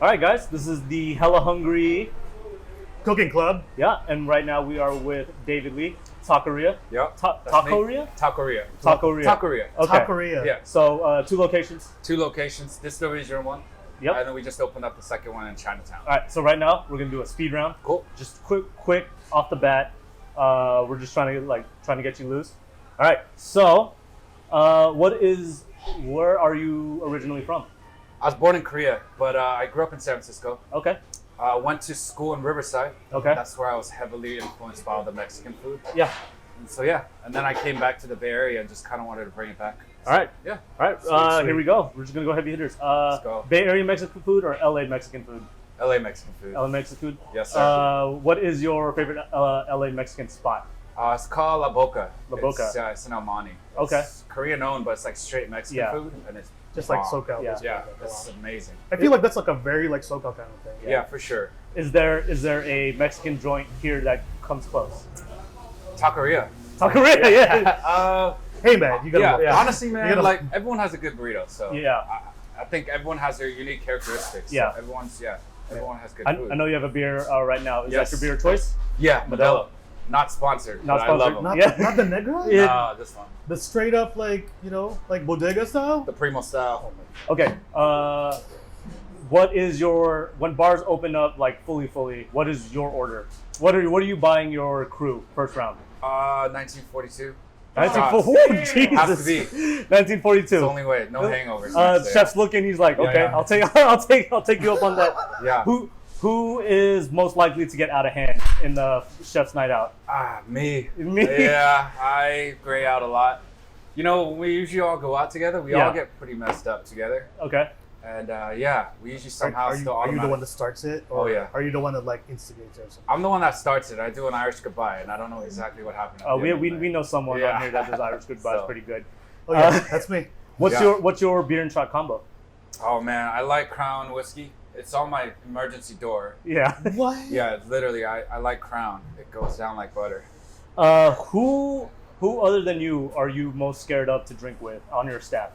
All right, guys, this is the Hella Hungry Cooking Club. Yeah, and right now we are with David Lee, Tacorea. Yep. Tacorea? Tacorea. Tacorea. Tacorea. Okay. Tacorea. Yeah. So 2 locations. 2 locations. This is the original one. Yep. And then we just opened up the second one in Chinatown. All right, so right now we're gonna do a speed round. Cool. Just quick off the bat. We're just trying to get you loose. All right. So, where are you originally from? I was born in Korea, but I grew up in San Francisco. Okay. Went to school in Riverside. Okay. That's where I was heavily influenced by all the Mexican food. Yeah. And so yeah, and then I came back to the Bay Area and just kind of wanted to bring it back. All right. Yeah. All right. Sweet. Here we go. We're just gonna go heavy hitters. Let's go. Bay Area Mexican food or LA Mexican food? LA Mexican food. LA Mexican food. Yes, sir. What is your favorite LA Mexican spot? It's called La Boca. La Boca. It's in El Monte. Okay. It's Korean owned, but it's like straight Mexican food, and it's Just like bomb. SoCal. Yeah. Yeah, it's amazing. I feel like that's like a very like SoCal kind of thing. Yeah, for sure. Is there a Mexican joint here that comes close? Taqueria. Taqueria, yeah. Hey man, you gotta. Yeah, honestly, man, gotta- like everyone has a good burrito, so Yeah. I think everyone has their unique characteristics. Yeah. So everyone has good I food. know you have a beer right now. Is Yes. that your beer choice? Yeah, Modelo. Modelo. Not sponsored, Not but sponsored. I love them. Not, Yeah. not the Negro. Yeah. Nah, this one, The straight up like like bodega style. the Primo style. Okay. When bars open up like fully? What is your order? What are you buying your crew first round? 1942. 1942. Jesus. Has to be. 1942. It's the only way. No hangovers. next day. Chef's looking. He's like, Yeah, okay, yeah. I'll take you up on that. Yeah. Who is most likely to get out of hand in the chef's night out? Me. Me? Yeah, I gray out a lot. You know, when we usually all go out together, we Yeah. all get pretty messed up together. Okay. And we usually somehow are you, still are you the automatic. one that starts it? Oh, yeah. Are you the one that like instigates it or something? I'm the one that starts it. I do an Irish goodbye, and I don't know exactly what happened. at the end of the We night. know someone Yeah. on here that does Irish goodbye. It's So. pretty good. Oh yeah, that's me. What's your beer and shot combo? Oh man, I like Crown whiskey. It's on my emergency door. Yeah. What? Yeah, it's literally, I like Crown. It goes down like butter. Who other than you are you most scared of to drink with on your staff?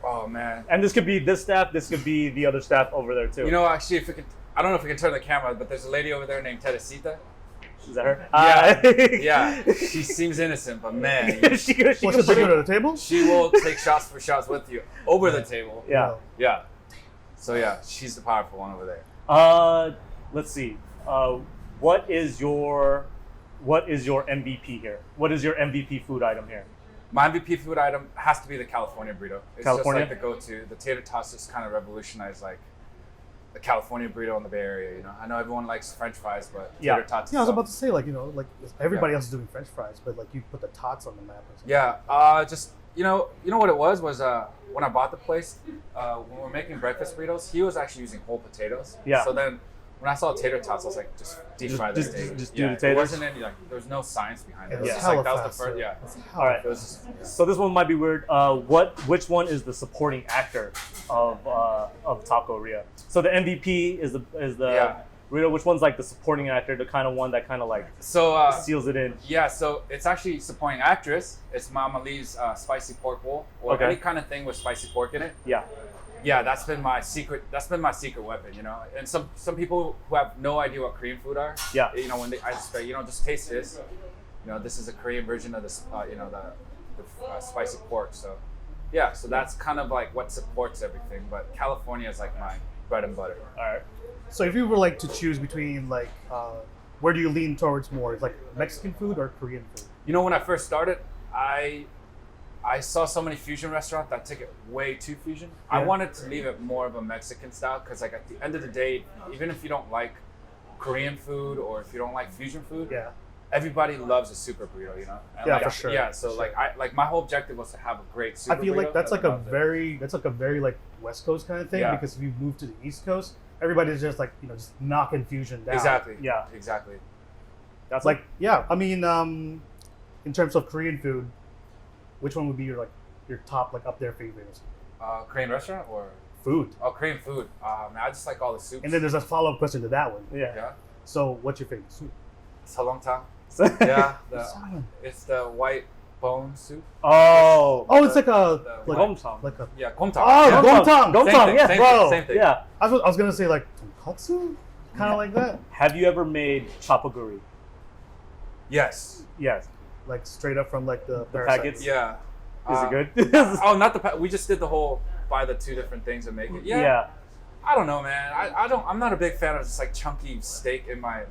Oh man. And this could be this staff. This could be the other staff over there too. You know, actually, I don't know if we can turn the camera, but there's a lady over there named Teresita. Is that her? Yeah, she seems innocent, but man, she What's the bring her to the table? she will take shots for shots with you over the table. Yeah. Yeah. So yeah, she's the powerful one over there. Let's see. What is your MVP here? What is your MVP food item here? My MVP food item has to be the California Burrito. It's California? just like the go-to. The tater tots just kind of revolutionized like the California burrito in the Bay Area. You know, I know everyone likes French fries, but Yeah. tater tots. Yeah, I was is about to say like everybody Yeah. else is doing French fries, but like you put the tots on the map or something. Yeah, just you know what it was when I bought the place, when we were making breakfast burritos, he was actually using whole potatoes. Yeah. So then when I saw tater tots, I was like, just deep fry this. just do the It taters? wasn't any like there was no science behind it. It was It's just like hella that was fast, the first. too. Yeah. It's hella All right. It was just, So this one might be weird. Which one is the supporting actor of Tacorea? So the MVP is the Yeah. burrito. Which one's like the supporting actor, the kind of one that kind of like so seals it in? yeah, so it's actually supporting actress. It's Mama Lee's spicy pork bowl or Okay. any kind of thing with spicy pork in it. Yeah. Yeah, that's been my secret. That's been my secret weapon, you know. And some people who have no idea what Korean food are, Yeah. you know, when I just say, just taste this. You know, this is a Korean version of this, the spicy pork. So, yeah, so that's kind of like what supports everything. But California is like my bread and butter. All right. So if you were like to choose between like where do you lean towards more? Like Mexican food or Korean food? You know, when I first started, I saw so many fusion restaurants that took it way too fusion. I Yeah. wanted to leave it more of a Mexican style because, like, at the end of the day, even if you don't like Korean food or if you don't like fusion food, Yeah. everybody loves a super burrito, you know. And Yeah, like, for sure. Yeah, so For like my whole objective was to have a great super I feel like burrito, that's and like I a loved it. very like West Coast kind of thing Yeah. because if you move to the East Coast, everybody's just like just knocking fusion down. Exactly. Yeah. Exactly. That's Like yeah, I mean, in terms of Korean food, which one would be your top like up there favorites? Korean restaurant or Food. Korean food. Man, I just like all the soups. And then there's a follow up question to that one. yeah. yeah, So what's your favorite soup? Salongtang. So- Yeah, Salmon. it's the white bone soup. Oh. Oh, it's like a The- Gomtang. like a. Yeah, gomtang. Oh, yeah. gomtang. Gomtang, yeah, same bro. thing, same thing. Yeah. I was gonna say like tonkatsu, kind of like that, Have you ever made chapaguri? Yes. Yes. like straight up from like the packets? Yeah. Is it good? Oh, not the. We just did the whole buy the two different things and make it. Yeah. I don't know, man. I don't. I'm not a big fan of just like chunky steak in my.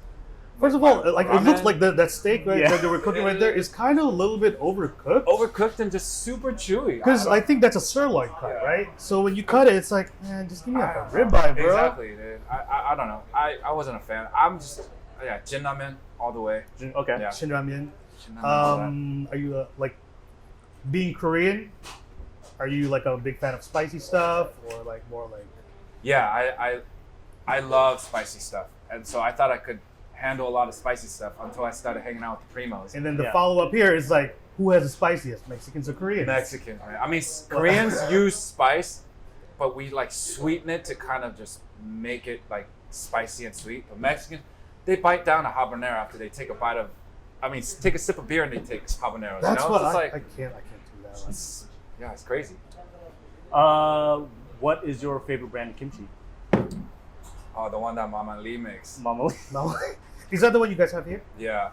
First of all, like it looks ramen. like that steak right Yeah. that they were cooking right there is kind of a little bit overcooked. Overcooked and just super chewy. Because I think that's a sirloin cut, Yeah. right? So when you cut it, it's like, man, just give me like a I don't know. ribeye, bro. Exactly, dude. I don't know. I wasn't a fan. I'm just jin ramen all the way. Okay. Yeah. Shin ramen. Jin ramen, all that. Are you like being Korean? Are you like a big fan of spicy stuff or like more like? Yeah, I love spicy stuff, and so I thought I could handle a lot of spicy stuff until I started hanging out with the primos. And then the Yeah. follow up here is like, who has the spiciest, Mexicans or Koreans? Mexican, man. I mean, Koreans use spice, but we like sweeten it to kind of just make it like spicy and sweet. But Mexican, they bite down a habanero after they take a bite of, take a sip of beer and they take habaneros. That's you know? what So it's I like, can't do that. One. it's crazy. What is your favorite brand of kimchi? Oh, the one that Mama Lee makes. Mama. No, is that the one you guys have here? Yeah.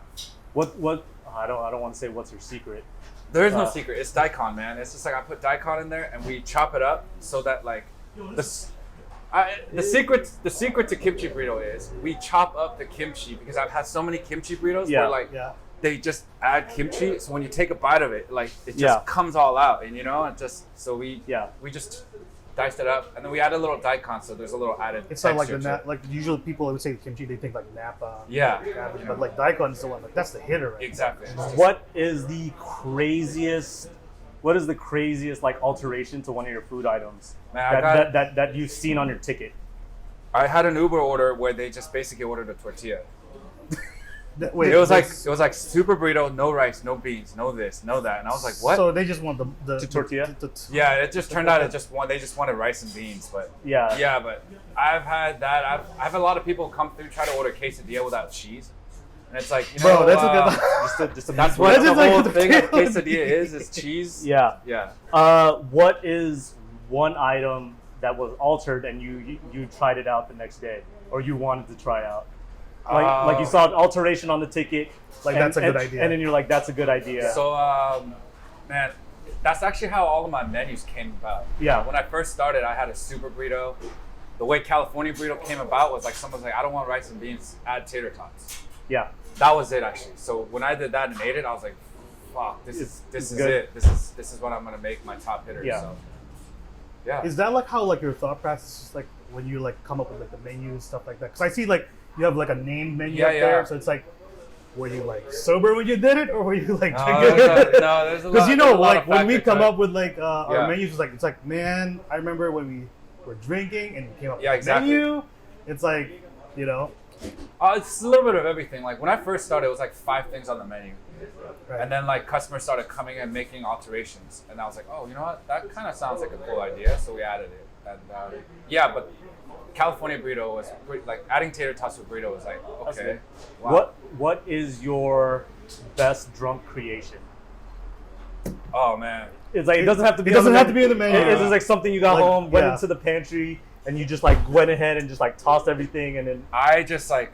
What? I don't want to say what's your secret. There is no Uh, secret. It's daikon, man. It's just like I put daikon in there and we chop it up so that like the secret to kimchi burrito is we chop up the kimchi because I've had so many kimchi burritos Yeah. where like Yeah. they just add kimchi, so when you take a bite of it, like it just Yeah. comes all out, and you know, and just so we Yeah. just diced it up, and then we add a little daikon, so there's a little added. It's not like the texture to it. like usually people would say kimchi, they think like Napa. Yeah. cabbage, but like daikon is the one like that's the hitter. Right? Exactly. It's just- What is the craziest? What is the craziest like alteration to one of your food items Man, I got- that you've seen on your ticket? I had an Uber order where they just basically ordered a tortilla. Wait, It was this- like super burrito, no rice, no beans, no this, no that, and I was like, what? So they just want the tortilla? Yeah, it just turned out they just wanted rice and beans, but Yeah. but I've had that. I've had a lot of people come through try to order quesadilla without cheese, and it's like, you know, Bro, that's a good. Just a that's meatball. what That's the just like whole the thing of potato. quesadilla is cheese. Yeah. Yeah. What is one item that was altered and you tried it out the next day, or you wanted to try out? Like you saw an alteration on the ticket, Like, and- that's a good and- idea. and then you're like, that's a good idea. So, man, that's actually how all of my menus came about. Yeah. When I first started, I had a super burrito. The way California burrito came about was like someone's like, I don't want rice and beans, add tater tots. Yeah. That was it actually. So when I did that and ate it, I was like, fuck, this It's is good. it. This is what I'm gonna make my top hitter. Yeah. So, yeah. Is that like how like your thought process is like when you like come up with like the menu and stuff like that? Because I see like you have like a named menu Yeah, up there, yeah. so it's like, were you like sober when you did it, or were you like No, drinking? there's a lot. Because you know, there's a lot like of when we factors come to it. up with like our Yeah. menus, it's like man, I remember when we were drinking and we came up Yeah, with exactly. a menu. It's like, you know, It's a little bit of everything. Like when I first started, it was like 5 things on the menu. right. And then like customers started coming and making alterations, and I was like, oh, you know what? That kind of sounds like a cool idea, so we added it. And yeah, but California burrito was like adding tater tots to a burrito was like, That's okay. good. Wow. What is your best drunk creation? Oh man. It's like it doesn't have to be. It doesn't on the have to be in the menu. It's just like something you got Like, home, went yeah. into the pantry, and you just like went ahead and just like tossed everything, and then I just like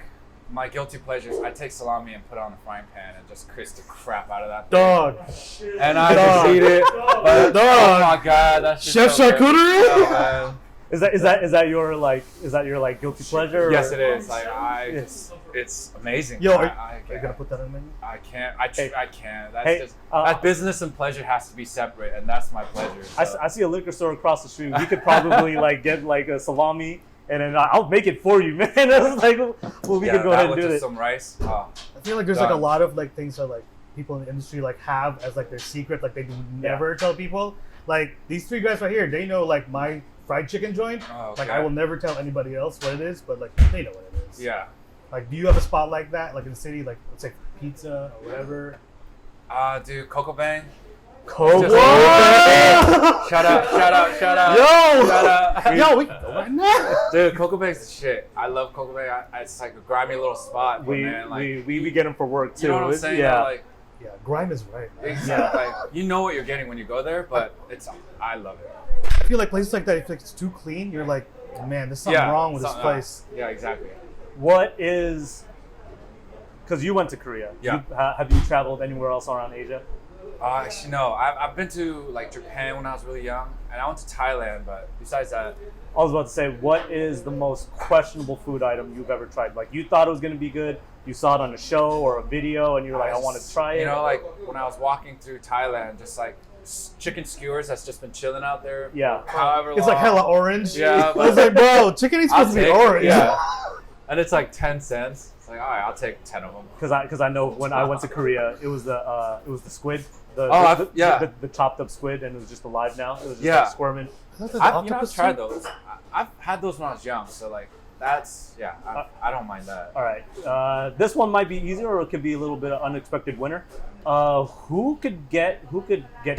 my guilty pleasures. I take salami and put it on the frying pan and just crisp the crap out of that thing. Dog. And I Dog. just eat it. But, Dog. oh my god, that's Chef charcuterie? man. is that your like guilty pleasure? Yes, or- it is. Like Yes. it's amazing. Yo, I are you gonna put that in the menu? I can't. Hey. I can't. That's Hey, just uh, that business and pleasure has to be separate, and that's my pleasure. So. I see a liquor store across the street. We could probably like get like a salami, and then I'll make it for you, man. It's like, well, we yeah, can go that ahead and with do just it. some rice. Oh. I feel like there's like a Done. lot of like things that like people in the industry like have as like their secret, like they do never tell people. Like these 3 guys right here, they know like my fried chicken joint. Oh, Like okay. I will never tell anybody else what it is, but like they know what it is. Yeah. Like, do you have a spot like that, like in the city, like let's say pizza or whatever? Dude, Coco Bang. Coco Just- Bang! Shout out. Yo! Shout out. Yo, we can go right now. Dude, Coco Bang's the shit. I love Coco Bang. It's like a grimy little spot. But We man, like, we get them for work too. you know what I'm saying? Yeah. Like, Yeah, grime is right. Man. Exactly. Like, you know what you're getting when you go there, but I love it. I feel like places like that, if it's too clean, you're like, man, there's something wrong with this place. Yeah, exactly. What is? Because you went to Korea. Yeah. Have you traveled anywhere else around Asia? Actually, no. I've been to like Japan when I was really young, and I went to Thailand. But besides that, I was about to say, what is the most questionable food item you've ever tried? Like you thought it was going to be good, you saw it on a show or a video, and you're like, I want to try it. You know, like when I was walking through Thailand, just like chicken skewers that's just been chilling out there. Yeah. However long. It's like hella orange. Yeah, I was like, bro, chicken ain't supposed to be orange. Yeah. And it's like 10 cents. It's like, all right, I'll take 10 of them. Because I know when I went to Korea, it was the squid. The chopped up squid, and it was just alive now. It was just like squirming. I've tried those. I've had those when I was young, so like that's I don't mind that. All right, this one might be easier, or it could be a little bit of unexpected winner. Who could get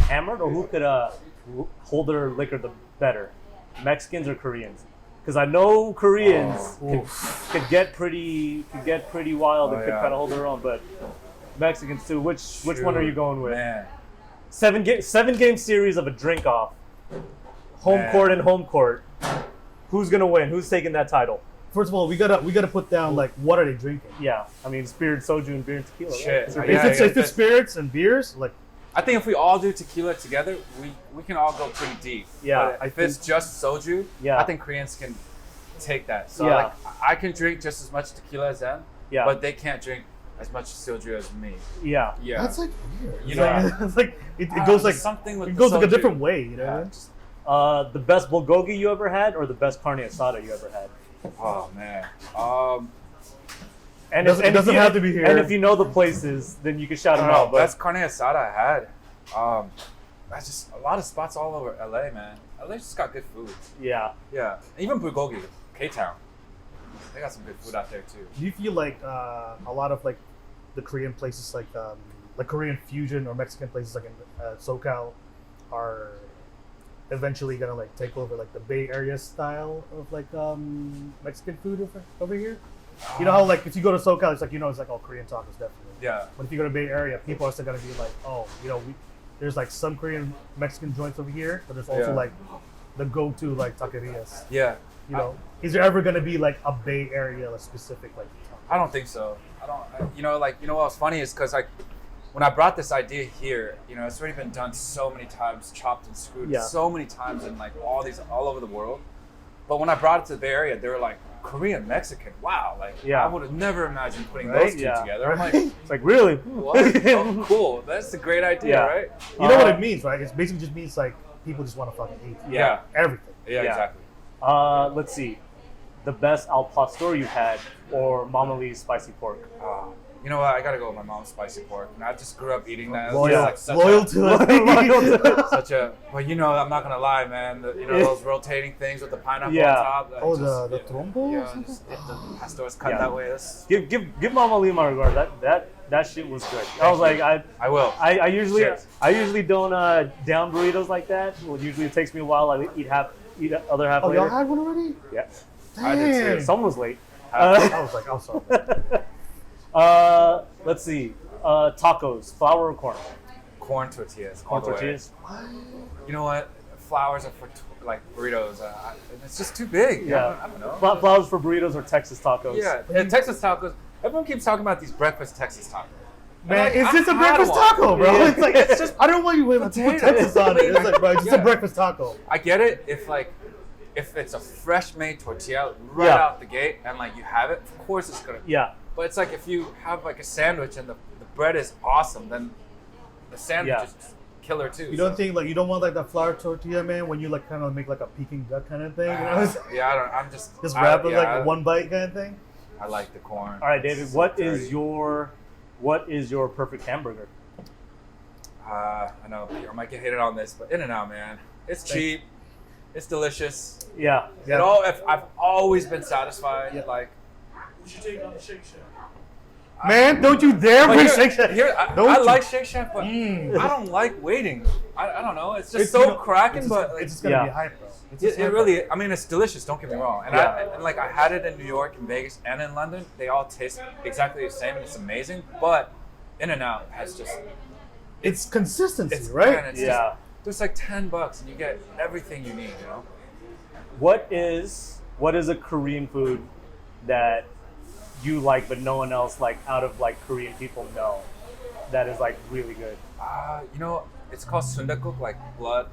hammered, or who could hold their liquor the better, Mexicans or Koreans? Because I know Koreans could get pretty wild and could kind of hold their own, but Mexicans too. Which one are you going with? Man. 7-game series of a drink off, home court and home court. Who's gonna win? Who's taking that title? First of all, we gotta put down like what are they drinking? Yeah, I mean spirit, soju, and beer and tequila. Shit. Right? If it's spirits and beers, like I think if we all do tequila together, we can all go pretty deep. Yeah, but if it's just soju, yeah, I think Koreans can take that. So yeah. like I can drink just as much tequila as them, yeah, but they can't drink as much soju as me. Yeah, yeah. That's like weird. You know, it's like it goes like something with it goes like a soju. different way. You know. Yeah. The best bulgogi you ever had, or the best carne asada you ever had? Oh man. And it doesn't have to be here. And if you know the places, then you can shout them out. But Best carne asada I had. That's just a lot of spots all over LA, man. LA just got good food. yeah, Yeah. Even bulgogi, K-Town. They got some good food out there too. Do you feel like a lot of like the Korean places, like Korean fusion or Mexican places, like in SoCal, are eventually gonna like take over like the Bay Area style of like Mexican food over here? You know how like if you go to SoCal, it's like it's like all Korean tacos definitely. Yeah. But if you go to Bay Area, people are still gonna be like, oh, there's like some Korean Mexican joints over here, but there's also like the go-to like taquerias. Yeah. Is there ever gonna be like a Bay Area specific like taco? I don't think so. I don't. You know what's funny is because like when I brought this idea here, it's already been done so many times, chopped and screwed so many times in like all over the world. But when I brought it to the Bay Area, they were like, Korean Mexican, wow! Like I would have never imagined putting those two together. I'm like, it's like really? What? Oh, cool. That's a great idea, right? You know what it means, right? It basically just means like people just want to fucking eat. Yeah. Everything. Yeah, exactly. Let's see. The best al pastor you had, or Mama Lee's spicy pork? You know what? I gotta go with my mom's spicy pork. And I just grew up eating that. Loyal It's like to it. such a. But I'm not gonna lie, man. Those rotating things with the pineapple on top. The trombo. Yeah, just get the pastors cut that way. Give Mama Lee my regard. That shit was good. I was like, I will. I usually don't down burritos like that. Well, usually it takes me a while. I eat other half Oh, later. y'all had one already? Yeah. Damn. I did too. Someone was late. I was like, I'm sorry. Let's see. Tacos, flour or corn? Corn tortillas. Corn tortillas. You know what? Flours are for like burritos. It's just too big. Yeah. I don't know. Flours for burritos or Texas tacos? Yeah. And Texas tacos. Everyone keeps talking about these breakfast Texas tacos. Man, it's just a breakfast taco, bro. Yeah. It's like it's just. I don't want you to put Texas on it. It's like, bro, it's just a breakfast taco. I get it if it's a fresh made tortilla right out the gate and like you have it, of course it's gonna. Yeah. But it's like if you have like a sandwich and the bread is awesome, then the sandwich is killer too. You don't think like you don't want like that flour tortilla, man, when you like kind of make like a Peking duck kind of thing? I'm just wrap it like one bite kind of thing. I like the corn. All right, David. What is your perfect hamburger? I know I might get hated on this, but In-N-Out, man, it's cheap, it's delicious. Yeah. I've always been satisfied. Yeah. Like, You should take it on the Shake Shack. Man, don't you dare bring Shake Shack. I like Shake Shack, but I don't like waiting. I don't know. It's just cracking, but it's just gonna be hype, bro. It really. I mean, it's delicious. Don't get me wrong. And I had it in New York, in Vegas, and in London. They all taste exactly the same, and it's amazing. But In-N-Out has just It's consistency, it's right? man, it's Yeah. just like $10 and you get everything you need. You know. What is a Korean food that you like but no one else like out of like Korean people know that is like really good? You know, it's called sundakuk, like blood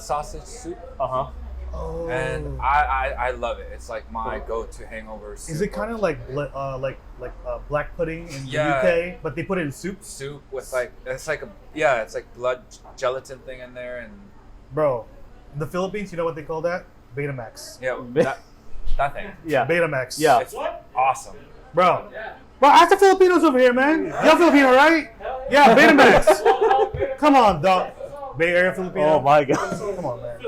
sausage soup, Uh-huh. Oh. and I love it. It's like my go-to hangover soup. Is it kind of like black pudding in Yeah. the UK, but they put it in soup? soup with like it's like blood gelatin thing in there, and Bro, in the Philippines, you know what they call that? Betamax. yeah, that thing. Yeah. Betamax. Yeah. It's awesome. Bro. Bro, ask the Filipinos over here, man. Y'all Filipino, right? Yeah, Betamax. Come on, dog. Bay Area Filipino. Oh my god. Come on, man.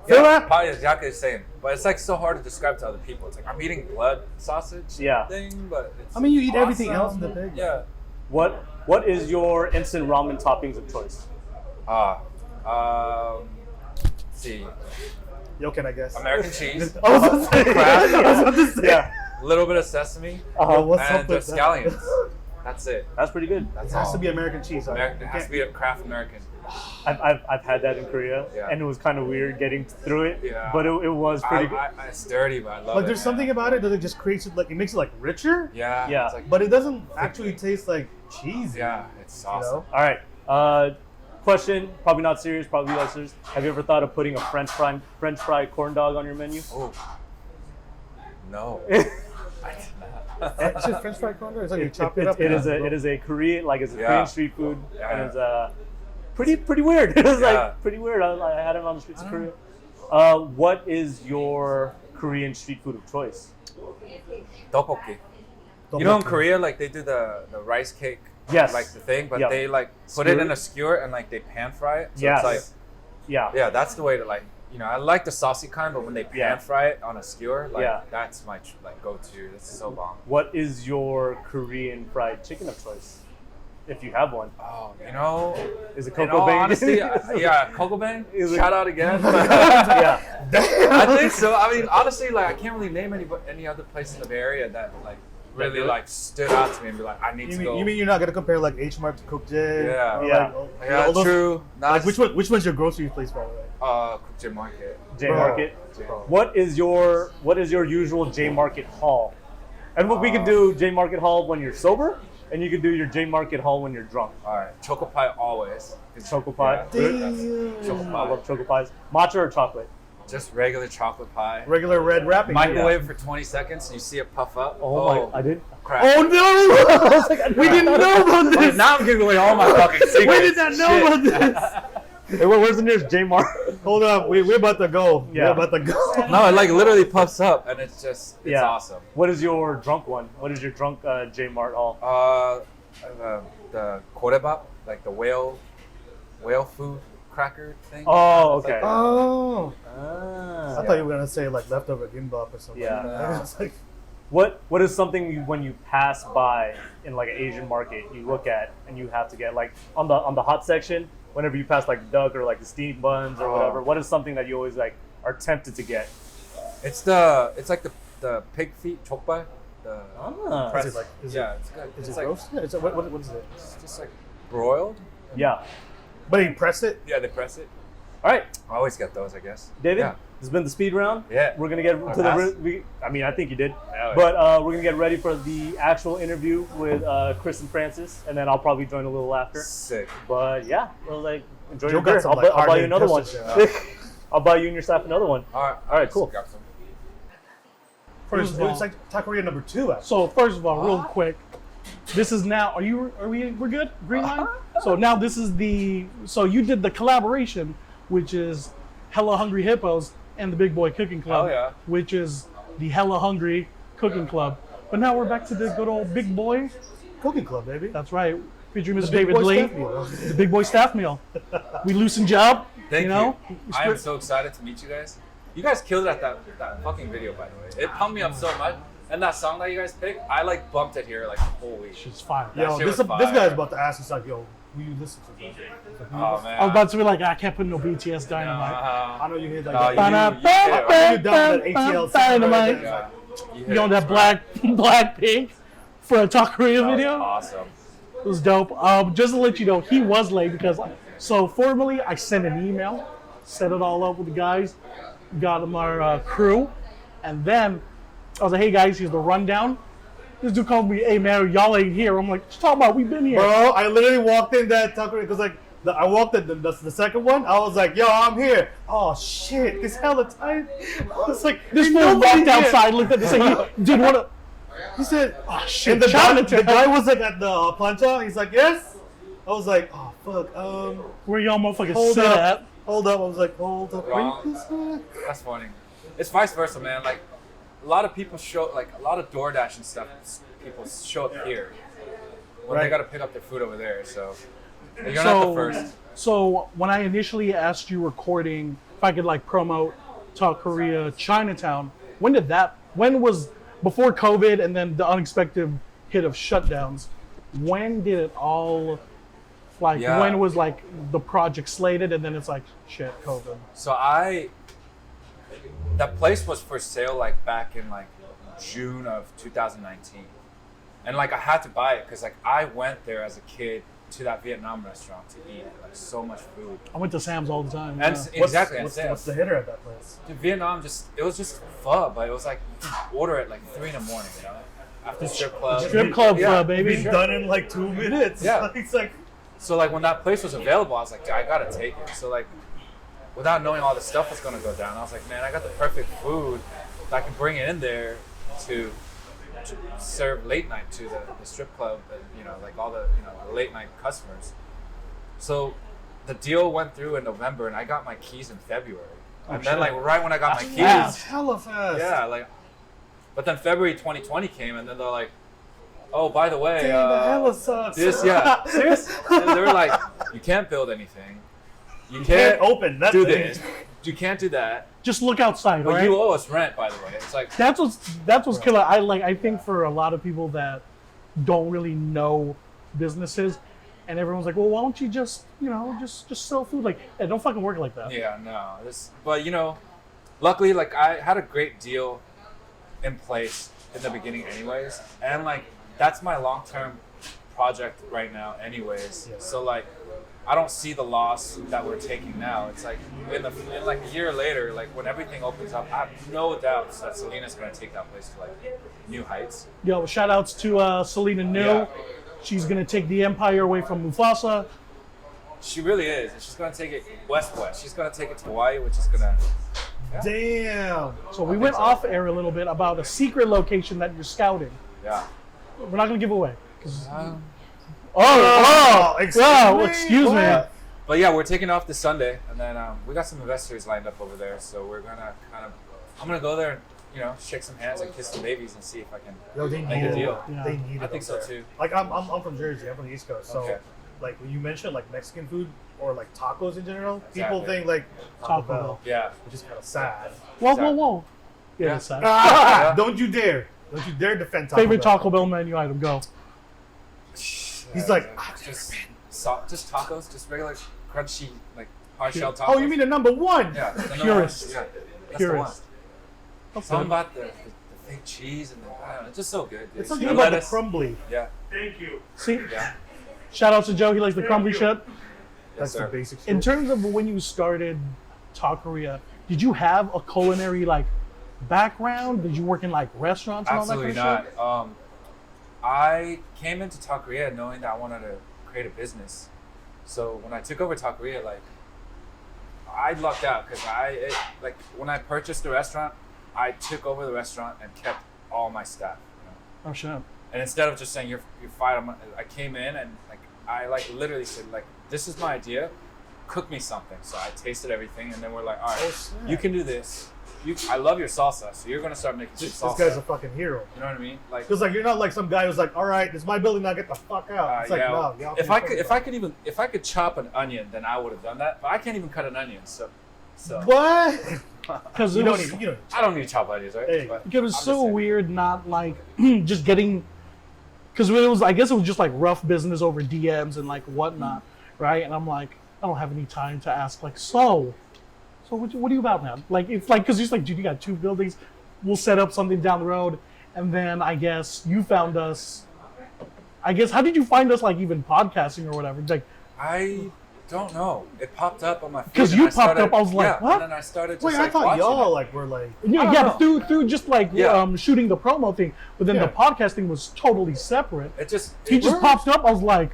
Yeah, that? probably exactly the same, but it's like so hard to describe to other people. It's like I'm eating blood sausage Yeah. thing, but it's I mean, you eat everything awesome. else in the pig. Yeah. What is your instant ramen toppings of choice? Let's see, Yokin, I guess. American cheese, I was gonna say. Crab. I was about to say. Yeah. a little bit of sesame, Uh-huh. What's and up with just that? scallions. That's it. That's pretty good. That's It has all. to be American cheese. American, it has to be a craft American. I've had that in Korea, Yeah. and it was kind of weird getting through it. Yeah. But it was pretty good. It's dirty, but I love it. Like, there's something about it that it just creates it, like, it makes it like richer, Yeah. Yeah. It's like, but it doesn't actually taste like cheesy. yeah, it's You awesome. know? All right. Question, probably not serious, probably less serious. Have you ever thought of putting a French fry corn dog on your menu? Oh. No. It's just French fried corn dog. It's like you chop it up. It is a Korean Yeah. Korean street food, Yeah. and it's pretty weird. It was Yeah. like pretty weird. I had it on the streets of Korea. What is your Korean street food of choice? Tteokbokki. You know, in Korea, like they do the rice cake, Yes. like the thing, but Yeah. they like put it Skewer in it? a skewer and like they pan fry it. So Yes. it's like, Yeah. yeah, that's the way to like, you know, I like the saucy kind, but when they pan Yeah. fry it on a skewer, like Yeah. that's my like go-to. That's so bomb. What is your Korean fried chicken of choice? If you have one, Oh, you know, is it in cocoa all bang? honesty, yeah, Coco Bang. Is it- Shout out again. Yeah. I think so. I mean, honestly, like I can't really name any other place in the Bay Area that like really good? like stood out to me and be like, I need to go. You mean you're not gonna compare like H Mart to Cook J? Yeah. Or, Yeah. Like, yeah, all those- true. Nah, Like which one's your grocery place, by the way? Cook Market. J Bro. Market. Bro. What is your usual J Market haul? And what we can do J Market haul when you're sober, and you can do your J Market haul when you're drunk. All right, choco pie always. Choco pie. Yeah, Damn. choco I pie. love choco pies. Matcha or chocolate? Just regular chocolate pie. Regular red wrapping. Microwave for 20 seconds and you see it puff up. Oh my! I did. crap. Oh no! We didn't know about Wait, this. now I'm giving away all my fucking secrets. We did not know about this. Hey, where's the nearest J Mart? Hold up, we're about to go. Yeah. We're about to go. No, it like literally puffs up and it's awesome. What is your drunk one? What is your drunk J Mart haul? The korebap, like the whale food cracker thing. Oh, It's like okay. that. Oh. Ah. I thought you were gonna say like leftover gimbap or something. Yeah. Like that. It's like, What is something when you pass by in like an Asian market you look at and you have to get like on the hot section whenever you pass like duck or like the steamed buns or whatever? What is something that you always like are tempted to get? It's like the pig feet chokbal. The Ah. press. Is it like- is yeah, it's good. is It's it like roasted? Is it, what is it? it's just like broiled. Yeah. But you press it. Yeah, they press it. All right, I always get those, I guess. David. Yeah. This has been the speed round. Yeah. We're gonna get to passed? I mean, I think you did. Yeah, But we're gonna get ready for the actual interview with Kris and Francis, and then I'll probably join a little after. Sick. But yeah, well, like enjoy Joe your got beer. some, I'll, like, I'll buy you hard-hitting another one. questions, I'll buy you and your staff another one. All right. All right, cool. Got some. First, it's like Tacorea number 2. Actually. So first of all, real quick, this is now. We're good? Green line. So now this is so you did the collaboration, which is Hella Hungry Hippos and the Big Boy Cooking Club, Oh, yeah. which is the Hella Hungry Cooking Club. But now we're back to the good old Big Boy. Cooking Club, baby. That's right, featuring Mr. Big David Boy Lee, staff meal. the Big Boy staff meal. We loosened you up. Thank you. know. I am so excited to meet you guys. You guys killed it at that fucking video, by the way. It pumped me up so much. And that song that you guys picked, I like bumped it here like the whole week. It's fine. Yeah. Yo, shit this was fire. guy's about to ask us like, yo, will you listen to this? Oh man. I was about to be like, I can't put no BTS Dynamite. I know you hear No, like you that. do. You down that ATL Dynamite. Yeah. You on that black pink for a Tacorea That was video. awesome. It was dope. Just to let you know, he was late because so formally I sent an email, set it all up with the guys, got them our crew, and then I was like, hey guys, here's the rundown. This dude called me, hey man, y'all ain't here. I'm like, what you talking about? We've been here. Bro, I literally walked in that Tacorea because like I walked in the second one. I was like, yo, I'm here. Oh shit, it's hella tight. I was like, This ain't fool nobody walked here. outside, looked at this, and he didn't want to. He said, Oh shit, and the Chinatown. guy was like at the plancha. He's like, yes. I was like, oh fuck. Where y'all motherfuckers Hold sit up. at? Hold up. I was like, hold up. Wrong. That's funny. It's vice versa, man. Like a lot of people show, like a lot of DoorDash and stuff. People show up here when they Right. got to pick up their food over there. So you're not the first. So when I initially asked you recording if I could like promote Tacorea Chinatown, when was before COVID and then the unexpected hit of shutdowns, when did it all like Yeah. when was like the project slated and then it's like shit COVID? So that place was for sale like back in like June of 2019, and like I had to buy it because like I went there as a kid to that Vietnam restaurant to eat like so much food. I went to Sam's all the time. And yeah. exactly, and What's the hitter at that place? Dude, Vietnam it was just pho, but it was like order at like 3 in the morning, you know, after strip club. Strip club, Yeah. baby. Be done in like 2 minutes. Yeah. It's like, So like when that place was available, I was like, I gotta take it. So like, without knowing all the stuff was gonna go down, I was like, man, I got the perfect food that I can bring it in there to serve late night to the strip club and like all the the late night customers. So the deal went through in November, and I got my keys in February. And then shit. like right when I got my keys, fast. hella fast. yeah, like. But then February 2020 came, and then they're like, oh, by the way, Damn, the hella sucks. this, yeah, serious? They were like, you can't build anything. You Can't can't open nothing. do this. You can't do that. Just look outside, But right? you owe us rent, by the way. It's like, That's what's killer. I think for a lot of people that don't really know businesses, and everyone's like, well, why don't you just just sell food? Like, it don't fucking work like that. yeah, no. But luckily, like I had a great deal in place in the beginning, anyways, and like that's my long-term project right now, anyways. Yeah. So like, I don't see the loss that we're taking now. It's like in like a year later, like when everything opens up, I have no doubts that Selena's gonna take that place to like new heights. Yo, shout outs to Selena New. Yeah. She's gonna take the empire away from Mufasa. She really is, and she's gonna take it west. She's gonna take it to Hawaii, which is gonna. Damn. So we I went think so. off air a little bit about a secret location that you're scouting. Yeah. We're not gonna give away. 'Cause- Oh, excuse me. What? But yeah, we're taking off this Sunday, and then we got some investors lined up over there. So we're gonna I'm gonna go there and shake some hands and kiss some babies and see if I can. Yo, they Make need a it. deal. Yeah. They need it. I think up so there. too. Like I'm from Jersey. I'm from the East Coast. So Okay. like when you mention like Mexican food or like tacos in general, Exactly. people think like Taco Taco Bell. Bell, Yeah. which is kind of sad. Whoa. Yeah, Yeah. that's sad. Ah, don't you dare! Don't you dare defend Taco Favorite Bell. Taco Bell menu item, go. He's like, just tacos, just regular crunchy like hard shell tacos. oh, you mean the number one? yeah, the number Purist. one. Yeah, that's Purist. the one. Something about the fake cheese and I don't know, it's just so good. Dude. It's something The about the lettuce. crumbly. Yeah, See, yeah. shout out to Joe. He likes the crumbly shit. That's sir. the basic. In shit. terms of when you started Tacorea, did you have a culinary like background? Did you work in like restaurants and Absolutely all that kind of not. I came into Tacorea knowing that I wanted to create a business. So when I took over Tacorea, like I lucked out because like when I purchased the restaurant, I took over the restaurant and kept all my staff. shit? Oh shit. And instead of just saying you're fired, I came in and like I like literally said like this is my idea, cook me something. So I tasted everything, and then we're like, all right, Oh, snap. you can do this. I love your salsa, so you're gonna start making some This salsa. guy's a fucking hero. You know what I mean? Like, Because like you're not like some guy who's like, all right, this is my building, now get the fuck out. It's like, yeah, no, y'all if can I could chop an onion, then I would have done that. But I can't even cut an onion, so What? Because You it don't was, need. You don't. I don't need to chop onions, right? Hey. But it was I'm so just saying. weird not like just getting, because it was, I guess it was just like rough business over DMs and like whatnot, right? And I'm like, I don't have any time to ask like, so what are you about, man? Like, it's like, because he's like, dude, you got 2 buildings, we'll set up something down the road. And then I guess you found us I guess, how did you find us, like, even podcasting or whatever? Like, I don't know. It popped up on my feed. because and you I popped started- up, I was like, yeah, what? And then I started just Wait, I like thought watching y'all it. like were like. Yeah, know. through just like Yeah. shooting the promo thing, but then Yeah. the podcasting was totally separate. It just He it just worked. popped up. I was like,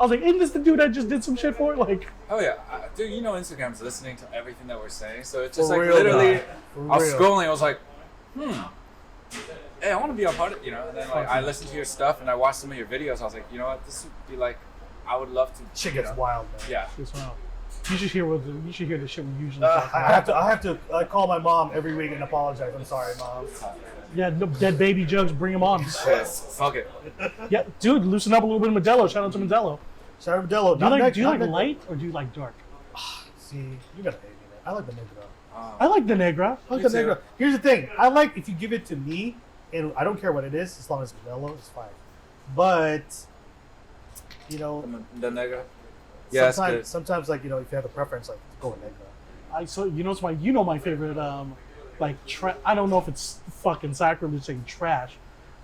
isn't this the dude I just did some shit for? Like, Oh yeah, dude. You know Instagram's listening to everything that we're saying, so it's just For like real, literally. For I was real. scrolling. I was like, hey, I want to be a part of, And then like I listened to your stuff and I watched some of your videos. I was like, you know what, this would be like, I would love to. Shit you gets know. wild, man. Yeah. this one. You should hear the shit we usually talk about. I have to call my mom every week and apologize. I'm sorry, mom. Yeah, no, dead baby jugs, bring them on. Yes. Fuck it. Yeah, dude, loosen up a little bit of Modelo. Shout out to Modelo. Shout out to Modelo. Do you like light or do you like dark? See, you gotta hate me, man. I like the Negro. I like the Negra. I like Me the too. Negro. Here's the thing. I like if you give it to me, and I don't care what it is, as long as it's mellow, it's fine. But, you know, The nigga. Yeah, it's good. sometimes like, you know, if you have a preference, like, go with Negro. You know my favorite I don't know if it's fucking sacrilege saying trash,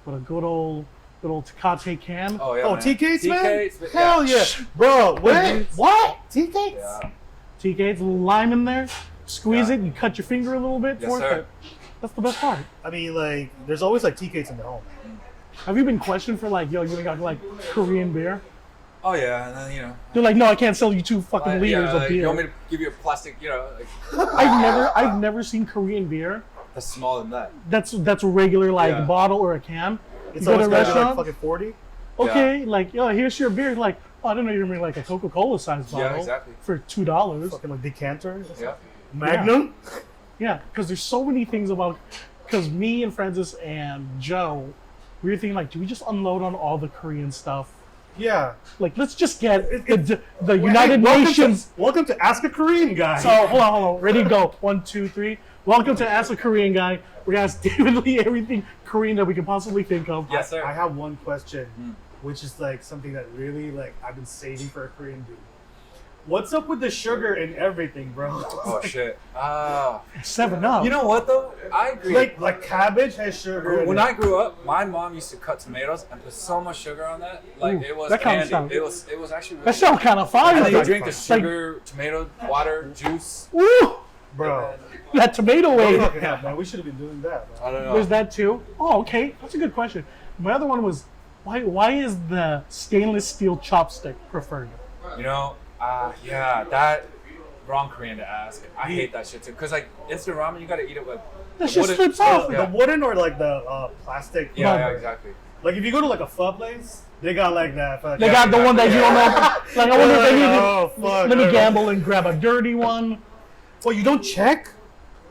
but a good old Tecate can. Oh yeah. Oh, man. TK's, man? TK's, Hell yeah. Bro, what? TK's? Yeah. Tecate's, a little lime in there. Squeeze Yeah. it, you cut your finger a little bit Yes, for sir. it. That's the best part. I mean, like, there's always like TK's in the home. Have you been questioned for like, yo, you got like Korean beer? Oh yeah, and then They're like, no, I can't sell you 2 fucking like, liters yeah, of like, beer. you want me to give you a plastic, like I've never seen Korean beer that's smaller than that. that's a regular like Yeah. bottle or a can. It's You go to always a gotta be like restaurant, fucking 40. okay, like, yo, here's your beer. Like, oh, I didn't know you were making like a Coca-Cola sized Yeah, bottle exactly. for $2. Fucking like decanter. Yeah. Magnum. Yeah, because there's so many things about. Because me and Francis and Joe, we were thinking like, do we just unload on all the Korean stuff? Yeah. Like, let's just get the Hey, United Nations. Welcome to Ask a Korean Guy. So hold on. Ready to go. 1, 2, 3. Welcome to Ask a Korean Guy. We're gonna ask David Lee everything Korean that we can possibly think of. Yes, sir. I have one question, which is like something that really like I've been saving for a Korean dude. What's up with the sugar and everything, bro? Oh shit. Ah. 7-Up. You know what though? I agree. like cabbage has sugar. When in I it. grew up, my mom used to cut tomatoes and put so much sugar on that. Like Ooh, it was that kinda candy. sounds- It was actually really That sounds kind of And fire. then you Like- drink the like- sugar, tomato, water, juice. Woo! Bro, That tomato oh, weight. fucking hell, man, we should have been doing that. Man. I don't know. There's that too. Oh, okay. That's a good question. My other one was, why is the stainless steel chopstick preferred? You know, yeah, that wrong Korean to ask. I hate that shit too. Cause like instant ramen, you gotta eat it with. That shit wooden- slips off. Yeah. The wooden or like the plastic. Yeah, No. exactly. Like if you go to like a pho place, they got like that. They got the one that you don't know. Like, I wonder if they need Oh, fuck. Let me gamble and grab a dirty one. Well, you don't check?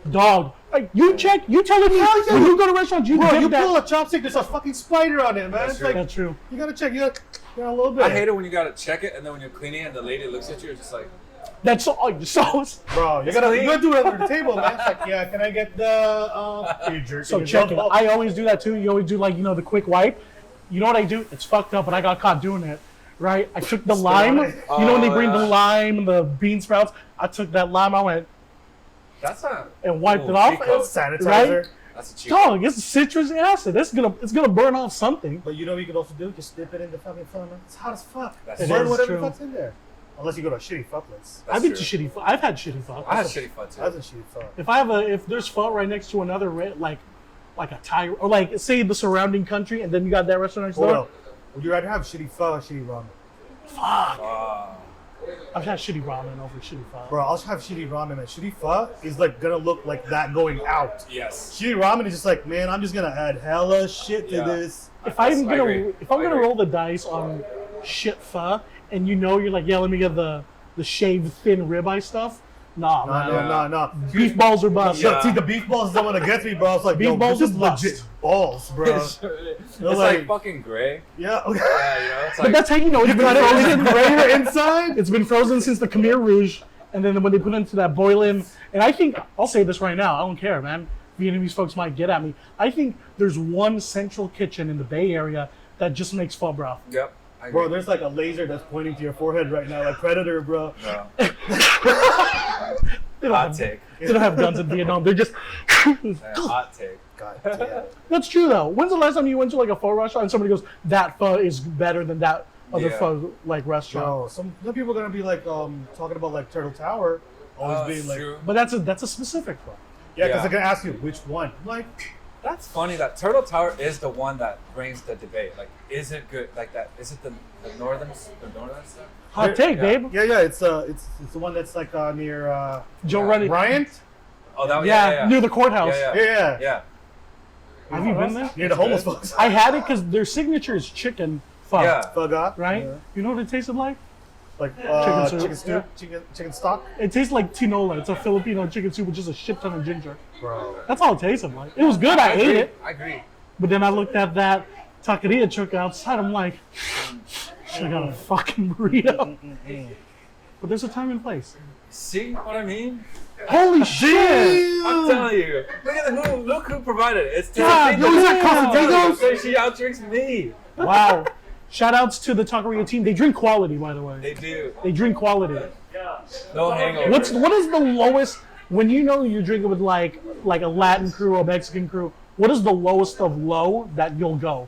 Dog. Like, you check. You telling me yeah. when you go to restaurants, you Bro, get you that. pull a chopstick, there's a fucking spider on it, man. That's It's true. like, That's true. you gotta check. You gotta a little bit. I hate it when you gotta check it and then when you're cleaning it and the lady looks at you, it's just like, That's so. Bro, you gotta do it under the table, man. It's like, yeah, can I get the you jerking So yourself check it. off? I always do that too. You always do like, the quick wipe. You know what I do? It's fucked up, but I got caught doing it. Right? I took the lime. on it. When they Oh, bring yeah. the lime, the bean sprouts. I took that lime. I went that's not. and wiped Ooh, it off. cheat code. Sanitizer. Right? That's a cheat. Dog, it's citrus acid. It's gonna burn off something. But you know what you can also do? Just dip it in the fucking phone. It's hot as fuck. That's Burn true. whatever True. fuck's in there. Unless you go to a shitty fuck place. That's I've been true. to shitty. I've had shitty fuck. I had shitty fun too. That's a shitty fuck. If there's pho right next to another like a Thai or like say the surrounding country, and then you got that restaurant next Hold door. up. Would you rather have shitty pho or shitty ramen? Fuck. I've had shitty ramen over shitty pho. Bro, I'll have shitty ramen, man. Shitty pho is like gonna look like that going out. Yes. Shitty ramen is just like, man, I'm just gonna add hella shit to Yeah. this. If I I'm agree. gonna roll the dice on shit pho, and you're like, yeah, let me get the shaved thin ribeye stuff. Nah, man. No. Beef balls are bust. Yo, see, the beef balls is the one that gets me, bro. It's like, Beef yo, balls this is are bust. legit balls, bro. It's They're like fucking gray. yeah, okay. Yeah, you know, it's But like that's how you know it's been Cut it frozen. grayer inside. It's been frozen since the Khmer Rouge, and then when they put it into that boiling, and I think I'll say this right now, I don't care, man. Vietnamese folks might get at me. I think there's one central kitchen in the Bay Area that just makes pho broth. Yep. I Bro, agree. there's like a laser that's pointing to your forehead right now, like Predator, bro. No. They don't Hot have, take. They don't have guns in Vietnam. They're just. Hot take. God damn. That's true though. When's the last time you went to like a pho restaurant and somebody goes, "That pho is better than that other pho like restaurant"? No, some people are gonna be like talking about like Turtle Tower always being like, True. But that's a specific pho. yeah, because Yeah. they're gonna ask you which one. I'm like, That's funny that Turtle Tower is the one that brings the debate. Like, is it good? Like that? Is it the northern stuff? Hot take, Yeah. babe. yeah, it's the one that's like near Joe Ruddy. Bryant. Oh, that Yeah, near the courthouse. Yeah. Have you been there? Near the homeless folks. I had it because their signature is chicken pho. Yeah. Forgot. Right? Yeah. You know what it tasted like? Like Chicken chicken soup. stew, chicken stock. It tastes like tinola. It's a Filipino chicken soup with just a shit ton of ginger. Bro. That's all it tasted like. It was good. I ate agree. it. I agree. But then I looked at that taqueria truck outside. I'm like, should have got a fucking burrito. But there's a time and place. See what I mean? Holy shit! I'm telling you. Look who provided it. It's God, Josephine. you was at Casamigos? She outdrinks me. Wow. Shout outs to the taqueria team. They drink quality, by the way. They do. They drink quality. No hangover. What is the lowest when you know you're drinking with like a Latin crew or Mexican crew? What is the lowest of low that you'll go?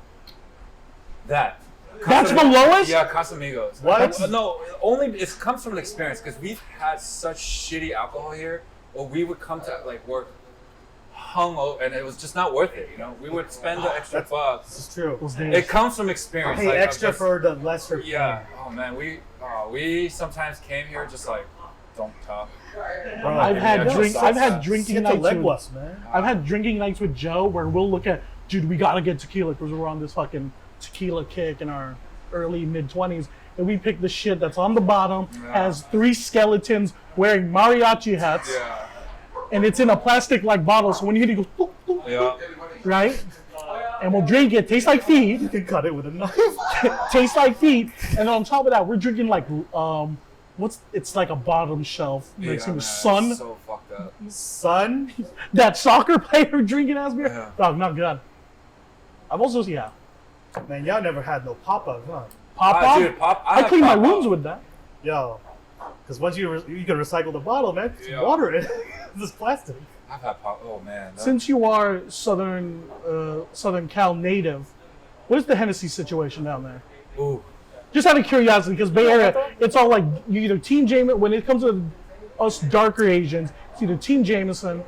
That. That's the lowest? Yeah, Casamigos. What? No, only it comes from an experience because we've had such shitty alcohol here, or we would come to like work hung over, and it was just not worth it. You know, we would spend the extra bucks. This is true. Those days. It comes from I experience. pay like, extra I'm just- for the lesser. Yeah. Oh man, we sometimes came here just like don't talk. Bro, I've had Yeah, drink. just I've had salsa. drinking Get the nights. leg With, was, man. I've had drinking nights with Joe where we'll look at, dude, we gotta get tequila because we're on this fucking tequila kick in our early mid-20s, and we pick the shit that's on the bottom, has 3 skeletons wearing mariachi hats, Yeah. and it's in a plastic like bottle. So when you hit it, goes, boop, boop, Yeah. right? And we'll drink it. Tastes like feet. You can cut it with a knife. Tastes like feet. And then on top of that, we're drinking like it's like a bottom shelf next to man, the sun. So fucked up. Son. That soccer player drinking ass beer. Yeah. Dog, not good. I've also Man, y'all never had no pop-up, huh? pop off. Dude, pop. I have clean my pop-up. wounds with that. Yo. Because once you can recycle the bottle, man. It's Yeah. water in it. This is plastic. I've had pop. Oh man. Since you are Southern Cal native, what is the Hennessy situation down there? Ooh. Just out of curiosity, because Bay Area, it's all like you either Team Jameson. When it comes to us darker Asians, it's either Team Jameson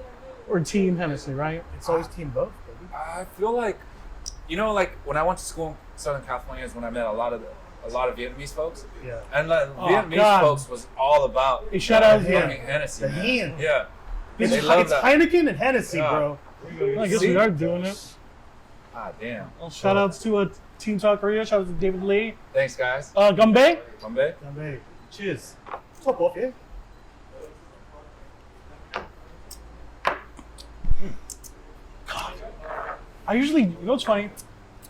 or Team Hennessy, right? It's always team both, baby. I feel like, you know, like when I went to school in Southern California is when I met a lot of Vietnamese folks, Yeah. and like, Oh, Vietnamese God. folks was all about Hey, shout out Yeah. fucking Hennessy. The man. hand. Yeah. It's, They love it's that. Heineken and Hennessy, Yeah. bro. I guess See? we are doing it. Ah damn. Well, shout outs to Team Taqueria. Shout out to David Lee. Thanks guys. Gumbe. Bombay. I mean, cheers. Top off, yeah? I usually, you know what's funny?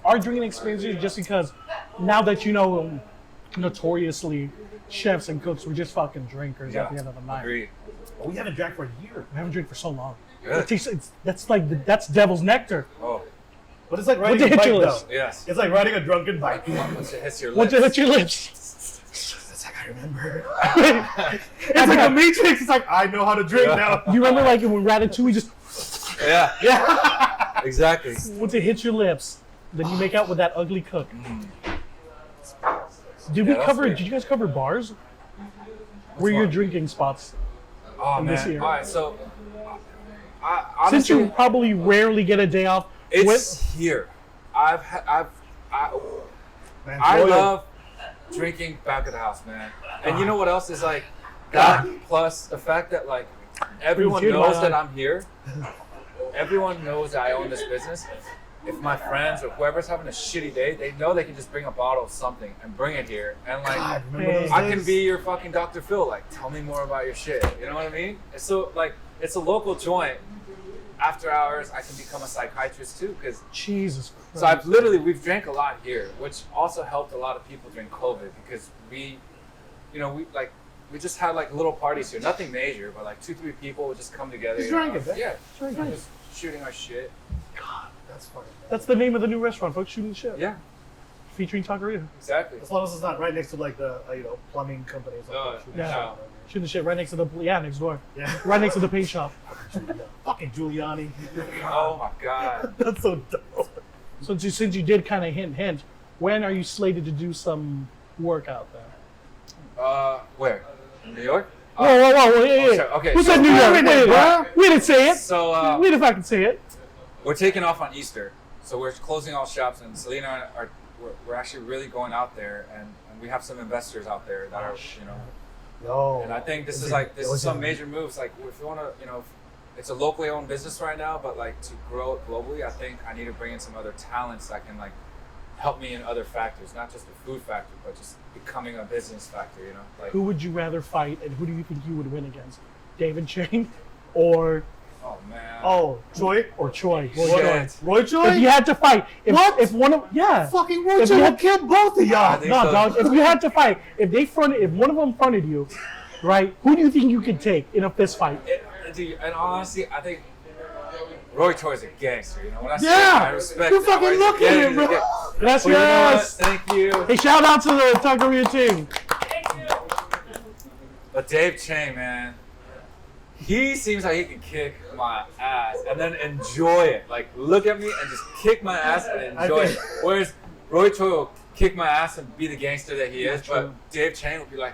Our drinking experiences, just because now that you know, notoriously, chefs and cooks, we're just fucking drinkers at the end of the night. Agreed. Oh, we haven't drank for a year. We haven't drank for so long. Really? It tastes, that's like that's devil's nectar. Oh But it's like Once riding it a hits bike, your though. lips. yes. It's like riding a drunken bike. Once it hits your lips. Once it hits your lips. It's like, I remember. It's like the Matrix. It's like, I know how to drink now. You remember like when Ratatouille just, Yeah. Yeah. Exactly. once it hits your lips, then you make out with that ugly cook. Did Yeah, that's weird. did you guys cover bars? Where your one? drinking spots? Oh In this man. year. All right. So, I Since honestly, you probably rarely get a day off, it's here. I Man, I loyal. love drinking back at the house, man. And you know what else is like that plus the fact that like everyone Dude, knows why that not? I'm here. Everyone knows that I own this business. If my friends or whoever's having a shitty day, they know they can just bring a bottle of something and bring it here. And like God, remember those I can days? be your fucking Dr. Phil. Like, tell me more about your shit. You know what I mean? So like it's a local joint. After hours, I can become a psychiatrist too, because Jesus Christ. so we've drank a lot here, which also helped a lot of people during COVID because we just had like little parties here, nothing major, but like 2-3 people would just come together. Just you know? drank it, man. Yeah, Just drank it. just shooting our shit. That's funny. That's the name of the new restaurant, folks. Shooting shit. Yeah, featuring Taqueria. Exactly. As long as it's not right next to like the plumbing companies. Yeah. Shooting the shit right next to the next door. Yeah. Right next to the paint shop. Fucking Giuliani. Oh my god. That's so dumb. So since you did kind of hint, when are you slated to do some work out there? Where? New York? Whoa, yeah. Sorry. Okay. Who so said New York? We didn't say it. So We didn't fucking say it. we're taking off on Easter, so we're closing all shops, and Selena we're actually really going out there, and we have some investors out there that are Yo. and I think this is some major moves. Like if you want to, it's a locally owned business right now, but like to grow it globally, I think I need to bring in some other talents that can like help me in other factors, not just the food factor, but just becoming a business factor. Like Who would you rather fight, and who do you think you would win against? David Chang or oh man, Choi? Choi? Shit. Roy Choi? If you had to fight, if one of Fucking Roy If Choi you will had- kill both of I y'all. think no, so. dog. If you had to fight, if one of them fronted you, right? Who do you think you could take in a fist fight? Dude, and honestly, I think Roy Choi is a gangster. When I say Yeah. I respect You him, fucking I look at respect him, bro. Gracias. Well, you know what? Thank you. Hey, shout out to the Taqueria team. But Dave Chang, man, he seems like he can kick my ass and then enjoy it. Like, look at me and just kick my ass and enjoy it. Whereas Roy Choi will kick my ass and be the gangster that he is, but Dave Chang will be like,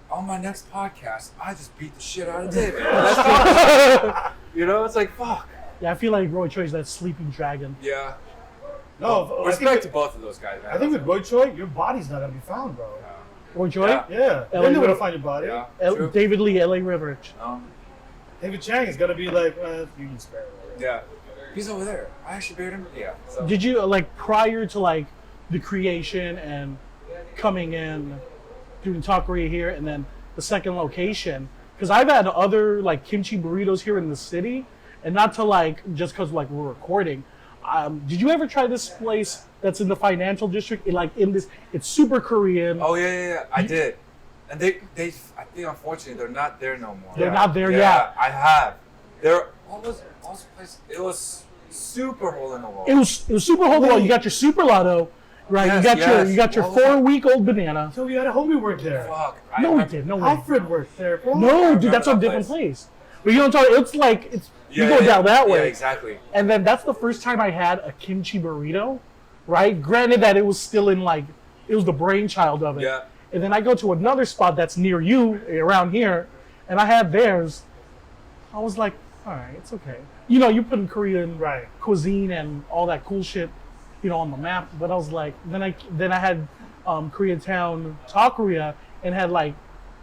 on my next podcast, I just beat the shit out of David. That's fuck. It's like, fuck. Yeah, I feel like Roy Choi is that sleeping dragon. Yeah. No, Respect to both of those guys, man. I think with Roy Choi, your body's not gonna be found, bro. Roy Choi, Yeah. Yeah, LA they're never gonna River. find your body. Yeah, true. David Lee, LA River. David Chang is gonna be like, Union Square. Yeah. He's over there. I actually buried him. Yeah. So. Did you prior to the creation and coming in, doing Taqueria here, and then the second location? Because I've had other kimchi burritos here in the city, and not to just because we're recording. Did you ever try this place that's in the financial district? It's super Korean. Oh yeah. I did, and they I think unfortunately they're not there no more. They're not there Yeah, yet. I have. What was the place? It was super hole in the wall. It was super hole in the wall. You got your super lotto, right? Yes, you got your What was that? 4-week-old banana. So we had a homie work there. Fuck. No, I we did. No, we didn't. Alfred worked there, bro. No, dude, that's a that different place. place. But you know what I'm talking? It's you go down that way. Yeah, exactly. And then that's the first time I had a kimchi burrito, right? Granted that it was still in it was the brainchild of it. Yeah. And then I go to another spot that's near you, around here, and I had theirs. I was like, all right, it's okay. You put Korean Right. cuisine and all that cool shit, on the map. But I was like, then I had Koreatown Taqueria and had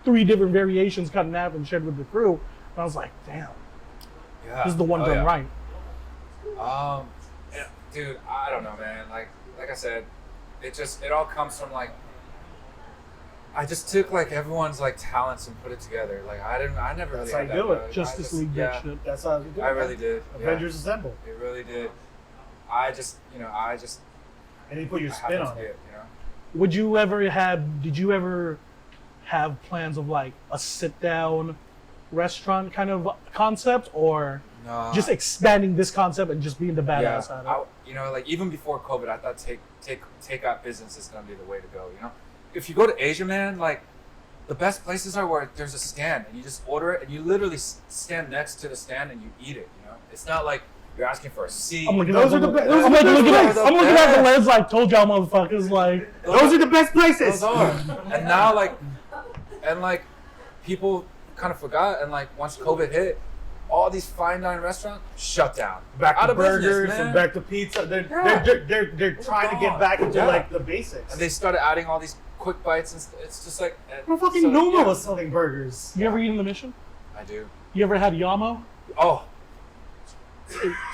3 different variations cut in half and shared with the crew. And I was like, damn, Yeah. this is the one done right. Yeah, dude, I don't know, man. Like I said, it all comes from I just took everyone's talents and put it together. I never That's really how had you do that. it. bug. Justice I League yeah, that shit. That's how you do it. I really did. Yeah. Avengers Assemble. It really did. I just And you put your spin happened on to it. get, Did you ever have plans of a sit down restaurant kind of concept, or No. just expanding this concept and just being the badass at it? Even before COVID, I thought takeout business is gonna be the way to go. If you go to Asia, man, the best places are where there's a stand and you just order it and you literally stand next to the stand and you eat it. It's not like you're asking for a seat. I'm looking Those at are the the best. I'm looking at the lens told y'all motherfuckers Those are the best places. Those are. And now people kind of forgot, and once COVID hit, all these fine dining restaurants shut down. Back Out to of business, burgers man. and back to pizza. They're trying to get back into the basics. And they started adding all these quick bites, and it's just Bro, fucking Noma was selling burgers. You ever eaten the Mission? I do. You ever had Yamo? Oh.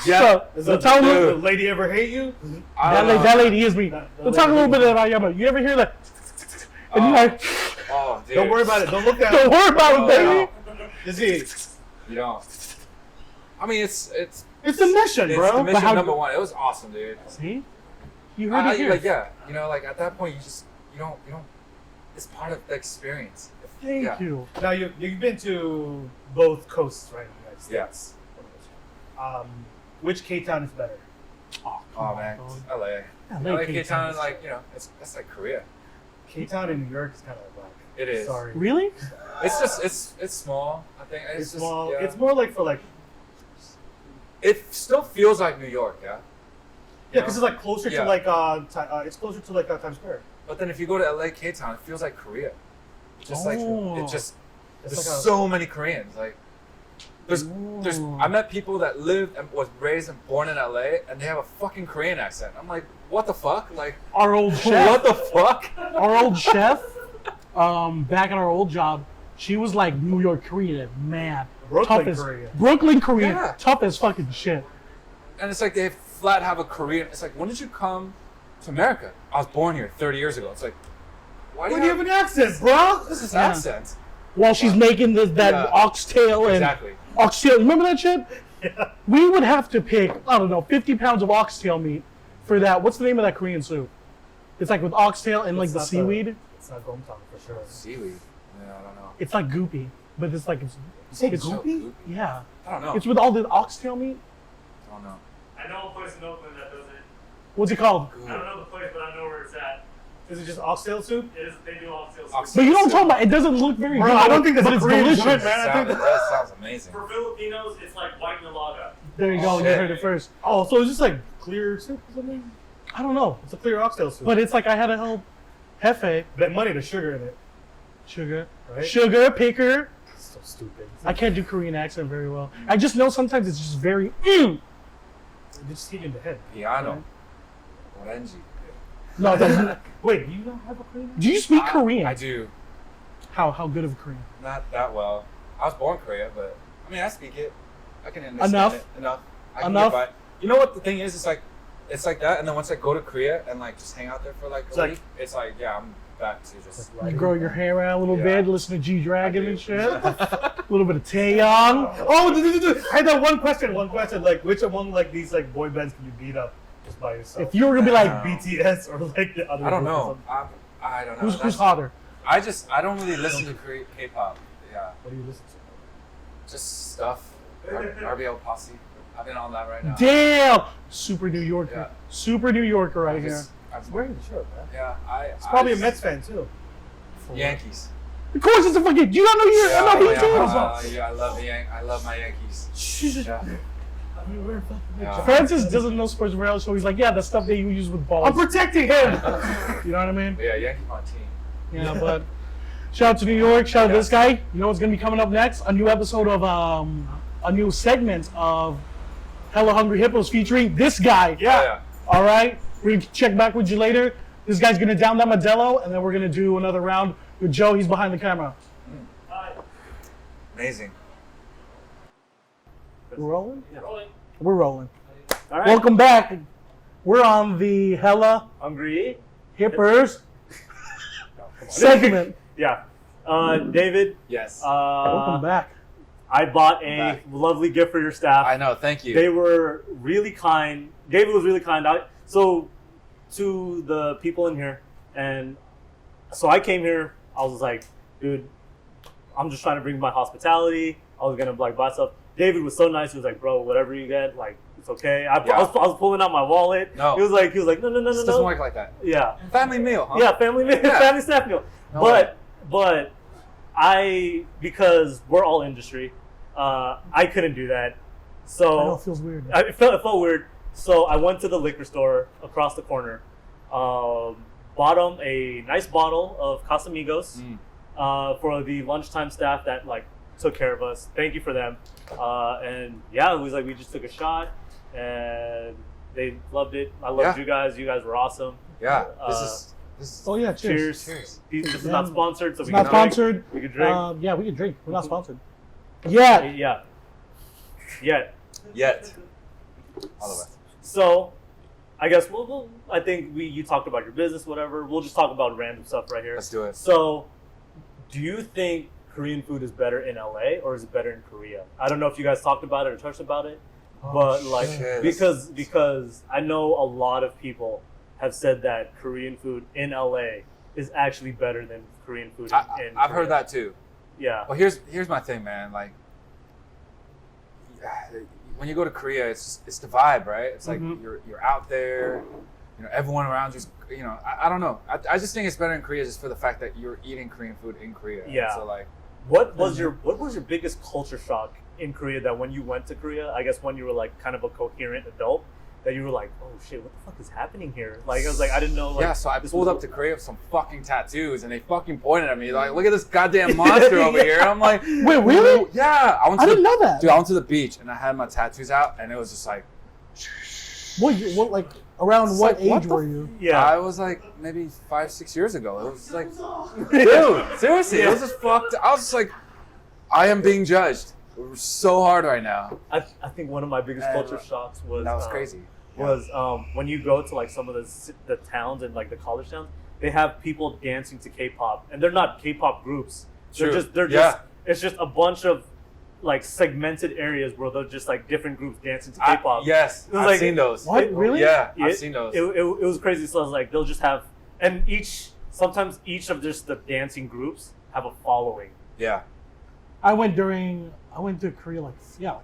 So, Is let's that talk a the little lady ever hate you? that lady is me. Let's talk a little bit about Yamo. You ever hear that? And you're like, Oh, dude. Don't worry about it. Don't look at don't it. worry about it, Oh, baby. Just eat. You don't. I mean, it's It's the mission, it's bro. the mission how- number one. It was awesome, dude. See? You heard it here. At that point, you don't. It's part of the experience. Thank Yeah. you. Now you've been to both coasts, right? In the United Yeah. States. Which K-Town is better? Oh, Oh man, dog. LA. LA, K-Town, like, you know, it's like Korea. K-Town in New York is kind of whack. It is. Sorry. Really? It's just it's small. I think It's just, small. yeah. It's more like for like. It still feels like New York, yeah. Yeah, because it's like closer Yeah. to like it's closer to like Times Square. But then if you go to LA, K-Town, it feels like Korea. Just like Oh. it just It's there's like a- so many Koreans. Like there's I met people that lived and was raised and born in LA and they have a fucking Korean accent. I'm like, what the fuck? Like Our old chef. what the fuck? Our old chef. Back at our old job, she was like New York Korean. Man, Brooklyn tough as Korean. Brooklyn Korean. Yeah. Tough as fucking shit. And it's like they flat have a Korean. It's like, when did you come to America? I was born here 30 years ago. It's like, why do Why you do you have an accent, bro? this is Yeah. accent? While she's making that Yeah. oxtail and Exactly. oxtail. Remember that shit? Yeah. We would have to pick, I don't know, 50 pounds of oxtail meat for that. What's the name of that Korean soup? It's like with oxtail and like It's the not seaweed. It's not Gomtang for sure. Seaweed. Yeah, I don't know. It's like goopy, but it's like it's Goopy? So goopy. yeah. I don't know. It's with all the oxtail meat. I don't know. I know a place in Oakland that does it. What's it called? I don't know the place, but I know where it's at. Is it just oxtail soup? It is. They do oxtail soup. Oxtail. But you know what I'm talking about? It doesn't look very Bro, good. I don't think that's but a it's Korean delicious. joint, man. I think That sounds amazing. For Filipinos, it's like white nilaga. There you go. You Shit. heard it first. Oh, so it's just like clear soup or something? I don't know, It's a clear oxtail soup. but it's like I had to help Hefe, that money, the sugar in it, sugar, right? sugar picker. It's so stupid. I can't do Korean accent very well. I just know sometimes it's just very. They just hit you in the head. Piano. Orange. No, that's, Wait, do you not have a Korean? do you speak Korean? I do. How good of a Korean? Not that well. I was born in Korea, but I mean, I speak it. I can understand Enough? it. Enough. I can Enough? get by. You know what the thing is? It's like that, and then once I go to Korea and like just hang out there for like It's a like- week, it's like yeah, I'm back to just. You grow your hair out a little Yeah. bit, listen to G Dragon I do. and shit. A little bit of Taeyong. Oh, I had that one question. Like, which among like these like boy bands can you beat up just by yourself? If you were gonna be like, Wow. BTS or like the other. I don't group or know. something. I don't know. who's That's- hotter? I don't really listen to K-pop. Yeah, What do you listen to? just stuff. RBL Posse. I've been on that right now. Damn, super New Yorker, Yeah. super New Yorker right I here. just- I'm- It's wearing the shirt, man. Yeah, It's probably a just- Mets fan too. Yankees. Of course, it's a fucking. Do you not know you're MLB too? Yeah, I love my Yankees. Yeah. Yeah. Francis doesn't know sports very well, so he's like, yeah, the stuff that you use with balls. I'm protecting him. You know what I mean? But yeah, Yankees my team. Yeah, but shout out to New York. Shout out to this guy. You know what's gonna be coming up next? A new episode of a new segment of Hella Hungry Hippos featuring this guy. Yeah. All right, we're gonna check back with you later. This guy's gonna down that Modelo, and then we're gonna do another round with Joe. He's behind the camera. Hi. Amazing. We're rolling. Rolling. We're rolling. All right. Welcome back. We're on the Hella Hungry? Hippers segment. Yeah. David, Yes. Welcome back. I bought a Back. lovely gift for your staff. I know. Thank you. They were really kind. David was really kind. So to the people in here, and so I came here. I was like, dude, I'm just trying to bring my hospitality. I was gonna like buy stuff. David was so nice. He was like, bro, whatever you get, like it's okay. I was pulling out my wallet. No. He was like, no, This doesn't work like that. Yeah. Family meal, huh? Yeah, family family staff meal. No way. But because we're all industry, I couldn't do that. I know So it feels weird. it felt weird. So I went to the liquor store across the corner, bought them a nice bottle of Casamigos for the lunchtime staff that like took care of us. Thank you for them. And yeah, it was like we just took a shot, and they loved it. I loved Yeah. you guys. You guys were awesome. Yeah. Uh, This is Oh yeah, cheers. Cheers. This is not sponsored, so It's we not can drink. sponsored. We can drink. Yeah, we can drink. We're not sponsored. Yeah. Yeah. Yeah. yet. All of us. So, I guess I think you talked about your business, whatever. We'll just talk about random stuff right here. Let's do it. So, do you think Korean food is better in LA or is it better in Korea? I don't know if you guys talked about it or touched about it, but like shit. because I know a lot of people have said that Korean food in LA is actually better than Korean food in I've heard Korea. that too. Yeah. Well, here's my thing, man. Like, when you go to Korea, it's the vibe, right? It's like Mhm. you're out there, you know, everyone around you's, you know, I don't know. I just think it's better in Korea just for the fact that you're eating Korean food in Korea. Yeah. So like, What was your biggest culture shock in Korea that when you went to Korea, I guess when you were like kind of a coherent adult, that you were like, oh shit, what the fuck is happening here? Like I was like, I didn't know. Like, yeah, so I this pulled was- up to Korea with some fucking tattoos, and they fucking pointed at me like, "Look at this goddamn monster over here." I'm like, Wait, really? "Yeah." I didn't know that. Dude, I went to the beach and I had my tattoos out, and it was just like, What like around It's what like, what age the were you? Yeah. I was like maybe 5-6 years ago. It was like, dude, seriously, it was just fucked. I was just like, I am being judged so hard right now. I think one of my biggest culture shocks was That was crazy. Was when you go to like some of the towns and like the college towns, they have people dancing to K-pop, and they're not K-pop groups. True. They're just Yeah. it's just a bunch of like segmented areas where they're just like different groups dancing to K-pop. Yes, It was I've like- seen those. What? Really? Yeah, I've It- seen those. It was crazy. So I was like, they'll just have, and sometimes each of just the dancing groups have a following. Yeah. I went to Korea like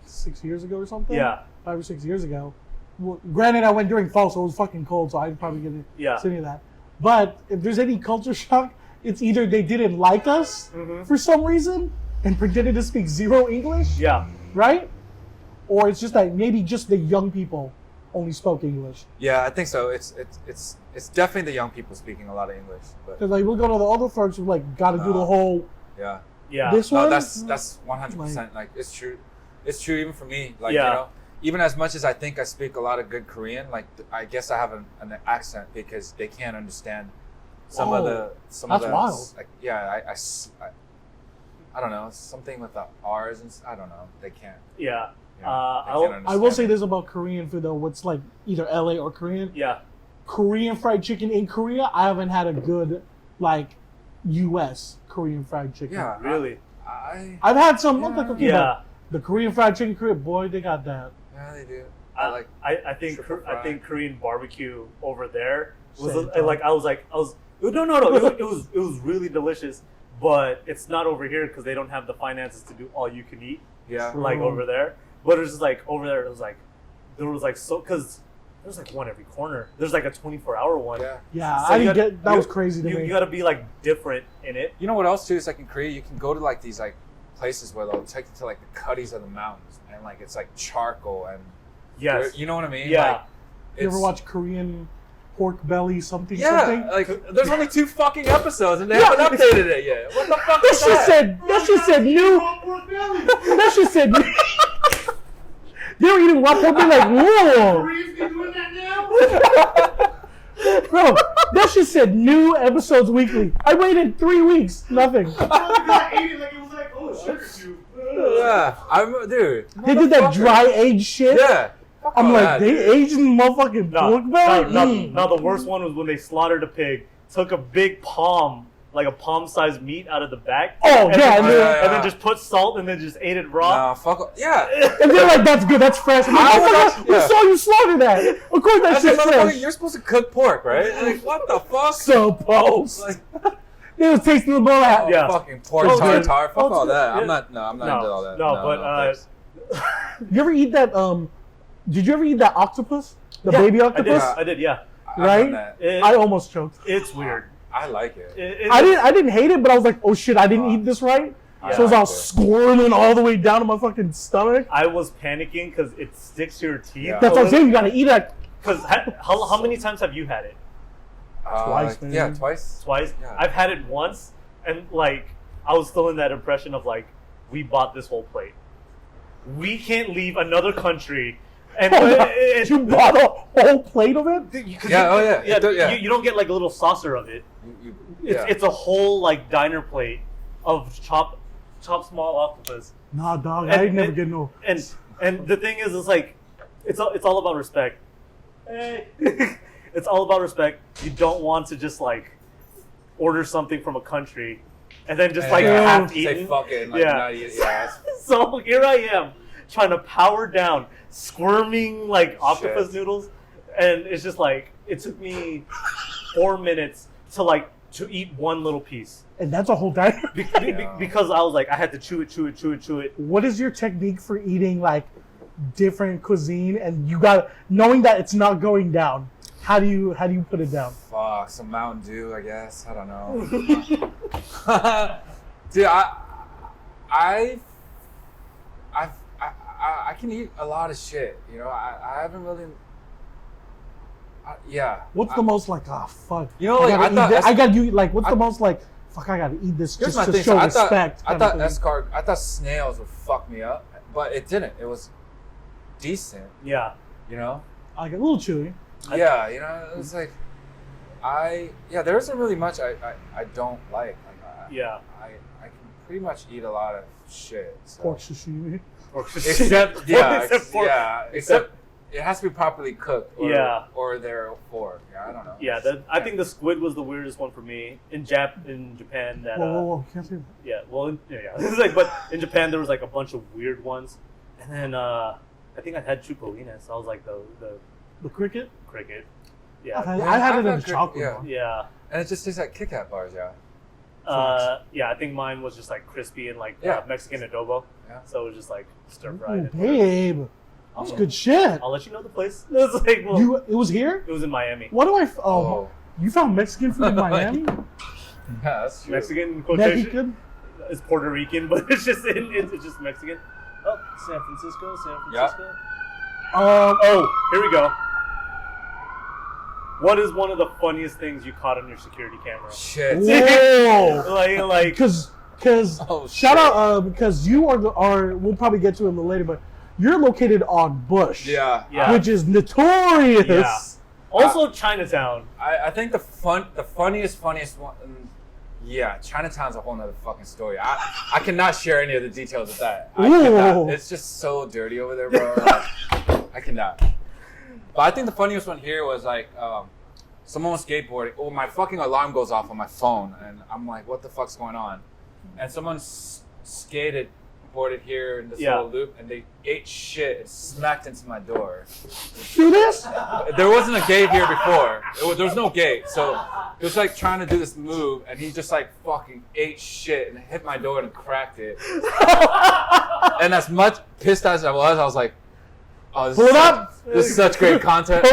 6 years ago or something. Yeah. 5 or 6 years ago. Well, granted, I went during fall, so it was fucking cold, so I didn't probably get Yeah. any of that. But if there's any culture shock, it's either they didn't like us Mhm. for some reason and pretended to speak zero English, Yeah. right? Or it's just that maybe just the young people only spoke English. Yeah, I think so. It's definitely the young people speaking a lot of English. But Because like we'll go to the older folks who like got to do the whole yeah. Yeah. this No, one. that's 100%. Like it's true. It's true even for me. Like Yeah. you know, even as much as I think I speak a lot of good Korean, like I guess I have an accent because they can't understand some of the that's wild. Like yeah, I don't know, something with the R's and I don't know. They can't. Yeah. You know, they I can't will understand. will say this about Korean food though, what's like either LA or Korean. Yeah. Korean fried chicken in Korea, I haven't had a good like US Korean fried chicken. Yeah, Really. I've had some. I'm like, okay, Yeah. but the Korean fried chicken Korea, boy, they got that. Yeah, they do. I think triple I think Korean barbecue over there was Same like I was no it was really delicious, but it's not over here because they don't have the finances to do all you can eat Yeah. like over there. But it was just like over there it was like there was like so because there's like one every corner. There's like a 24-hour one. Yeah. Yeah, So I you didn't gotta- get that. you- Was crazy to me. You gotta be like different in it. You know what else too? It's like in Korea, you can go to like these like places where they'll take you to like the cutties of the mountains, and like it's like charcoal and Yes. you know what I mean? Yeah. Like, you ever it's- watch Korean pork belly something? Yeah, something? like there's only 2 fucking episodes and they haven't updated it yet. What the fuck That is shit that? said. That shit said new. That shit said. New. They were eating raw pork belly like whoa, Koreans be doing that now? bro. That shit said new episodes weekly. I waited 3 weeks, nothing. I ate it like it was like, oh, sugar cube. Yeah, I remember, dude. They did that Motherfucker. dry age shit. Yeah. Fuck I'm all like, that, they dude. aging motherfucking pork belly. Now the worst one was when they slaughtered a pig, took a big palm, like a palm-sized meat out of the back. Oh, yeah, then, and then- and then just put salt and then just ate it raw. Nah, fuck. Yeah. And they're like, that's good, that's fresh. I'm like, I oh my was- god, we yeah. saw you slaughter that. Of course that That's shit's like, motherfucker, fresh. you're supposed to cook pork, right? Like, what the fuck? Supposed. Like, They was tasting the ball out. Yeah. fucking pork Oh, tartar. dude. Fuck Oh, all that. yeah. I'm not into all that. No, but thanks. You ever eat that, did you ever eat that octopus? The yeah, baby octopus? I did, yeah. I've right? done that. I almost choked. It's weird. I like it. I didn't hate it, but I was like, oh shit, I didn't eat this right. Yeah, So I was I all like it. squirming all the way down to my fucking stomach. I was panicking because it sticks to your teeth. Yeah. That's what I'm saying, you gotta eat it. Because how many times have you had it? Twice, man. Yeah, twice. Twice. Yeah. I've had it once, and like I was still in that impression of like we bought this whole plate. We can't leave another country, and You bought a whole plate of it? Yeah, oh, yeah. Yeah. You don't get like a little saucer of it. It's a whole like diner plate of chopped small octopus. Nah, dog, And- I ain't never and- get no. And the thing is, it's like it's all about respect. Hey. It's all about respect. You don't want to just like order something from a country and then just like half say eaten. fuck it. And, like, Yeah. not eat it. Yeah. So here I am trying to power down squirming like octopus Shit. noodles, and it's just like it took me 4 minutes to eat one little piece And that's a whole diner. because I was like I had to chew it. What is your technique for eating like different cuisine, and you got knowing that it's not going down. How do you put it down? Fuck, some Mountain Dew, I guess. I don't know. Dude, I can eat a lot of shit. You know, I haven't really. Yeah. What's the most like? Ah, fuck. You know, like, I gotta do like. What's the most like? Fuck, I gotta eat this just to show respect. I thought snails would fuck me up, but it didn't. It was decent. Yeah. You know. I get a little chewy. Yeah, you know, it's like there isn't really much I don't like. I can pretty much eat a lot of shit. So. Pork sashimi. Except it has to be properly cooked. Or therefore, I don't know. Yeah, I think the squid was the weirdest one for me in Japan. That whoa, can't say that. Yeah, well, it's like, but in Japan there was like a bunch of weird ones, and then I think I had chupolinas. I was like the cricket. Yeah, I had it in the chocolate one. Yeah, and it just tastes like Kit Kat bars. Yeah. I think mine was just like crispy and like Mexican adobo. Yeah. So it was just like stir fried. Ooh, babe. That was good shit. I'll let you know the place. It was like, it was here? It was in Miami. What do I? You found Mexican food in Miami? Yeah, that's true. Mexican quotation. Mexican? It's Puerto Rican, but it's just Mexican. Oh, San Francisco. Yep. Oh, here we go. What is one of the funniest things you caught on your security camera? Shit. Whoa. like, because shout out because you are we'll probably get to it a little later, but you're located on Bush. Yeah. Which is notorious. Yeah. Also, Chinatown. I think the funniest one. Yeah, Chinatown's a whole nother fucking story. I cannot share any of the details of that. I cannot. It's just so dirty over there, bro. I cannot. But I think the funniest one here was like someone was skateboarding. Oh, my fucking alarm goes off on my phone, and I'm like, what the fuck's going on? And someone boarded here in this little loop, and they ate shit and smacked into my door. Do this? There wasn't a gate here before. There was no gate, so he was like trying to do this move, and he just like fucking ate shit and hit my door and cracked it. And as much pissed as I was like, oh, this is such great content.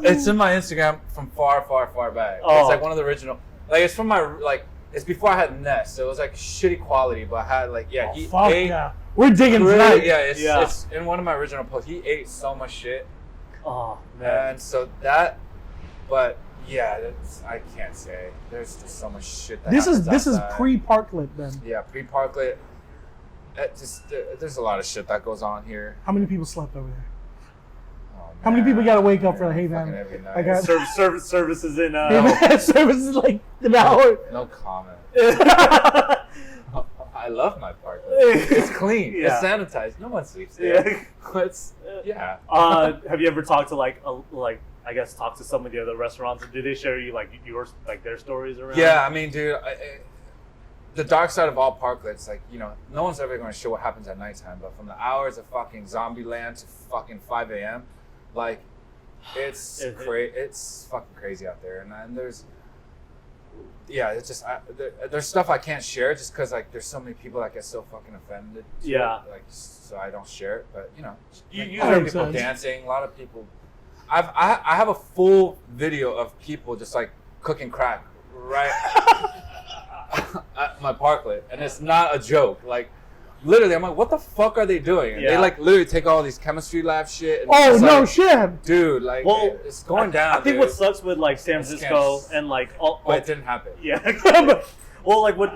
It's in my Instagram from far, far, far back. Oh. It's like one of the original. Like it's from my it's before I had Nest, so it was like shitty quality, but I had like he ate. Yeah. We're digging tonight. Yeah, it's in one of my original posts. He ate so much shit. Oh man. And so I can't say. There's just so much shit that This is outside. pre-Parklet then. Yeah, pre-Parklet. There's a lot of shit that goes on here. How many people slept over there? Oh, how many people got to wake up for hey man? Every night. I got services in. Services like an hour. No comment. I love my Parklet. It's clean. Yeah. It's sanitized. No one sleeps there. Yeah. Have you ever talked to talk to some of the other restaurants? Or do they share you like their stories around? Yeah, I mean, dude, the dark side of all Parklets, like, you know, no one's ever going to show what happens at nighttime, but from the hours of fucking zombie land to fucking 5 a.m., like, it's fucking crazy out there. And there's, it's just, there's stuff I can't share just because, like, there's so many people that get so fucking offended. So I don't share it, but, you know, you hear people dancing, a lot of people. I have a full video of people just, like, cooking crack right at my Parklet, and it's not a joke. Like, literally, I'm like, what the fuck are they doing? And they like literally take all these chemistry lab shit. And shit, dude! Like, it's going down. I think what sucks with like San Francisco and like but it didn't happen. Yeah, well, like with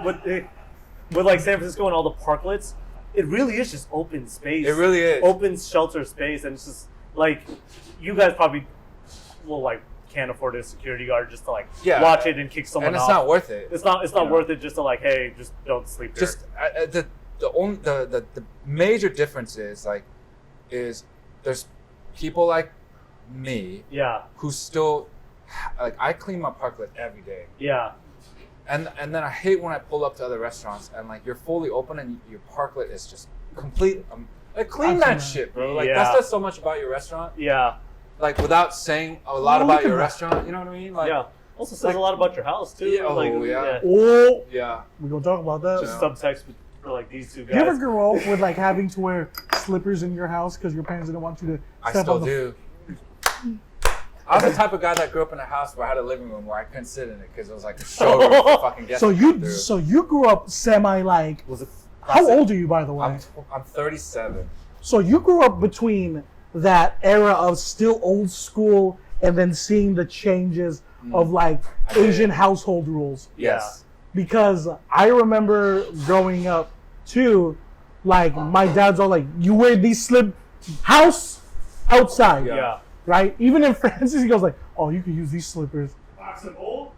like San Francisco and all the Parklets, it really is just open space. It really is open shelter space, and it's just like you guys probably can't afford a security guard just to watch it and kick someone off. And it's not worth it. It's not worth it just to just don't sleep there. Just the major difference is there's people like me who still I clean my Parklet every day. Yeah. And then I hate when I pull up to other restaurants and you're fully open and your Parklet is just complete. Clean that shit, bro. That says so much about your restaurant. Yeah. Without saying a lot about your restaurant, you know what I mean? Also says a lot about your house too. Yeah. We're gonna talk about that. Just subtext for these two guys. You ever grow up with having to wear slippers in your house because your parents didn't want you to I step still on the do. I was the type of guy that grew up in a house where I had a living room where I couldn't sit in it because it was like a showroom for fucking guests. So you grew up semi like. Was it? How old are you, by the way? I'm 37. So you grew up between that era of still old school and then seeing the changes of like Asian household rules. Yes. Because I remember growing up too, like my dad's all like, you wear these house outside. Yeah. Right? Even in Francis, he goes like, oh, you can use these slippers. Box and bowl?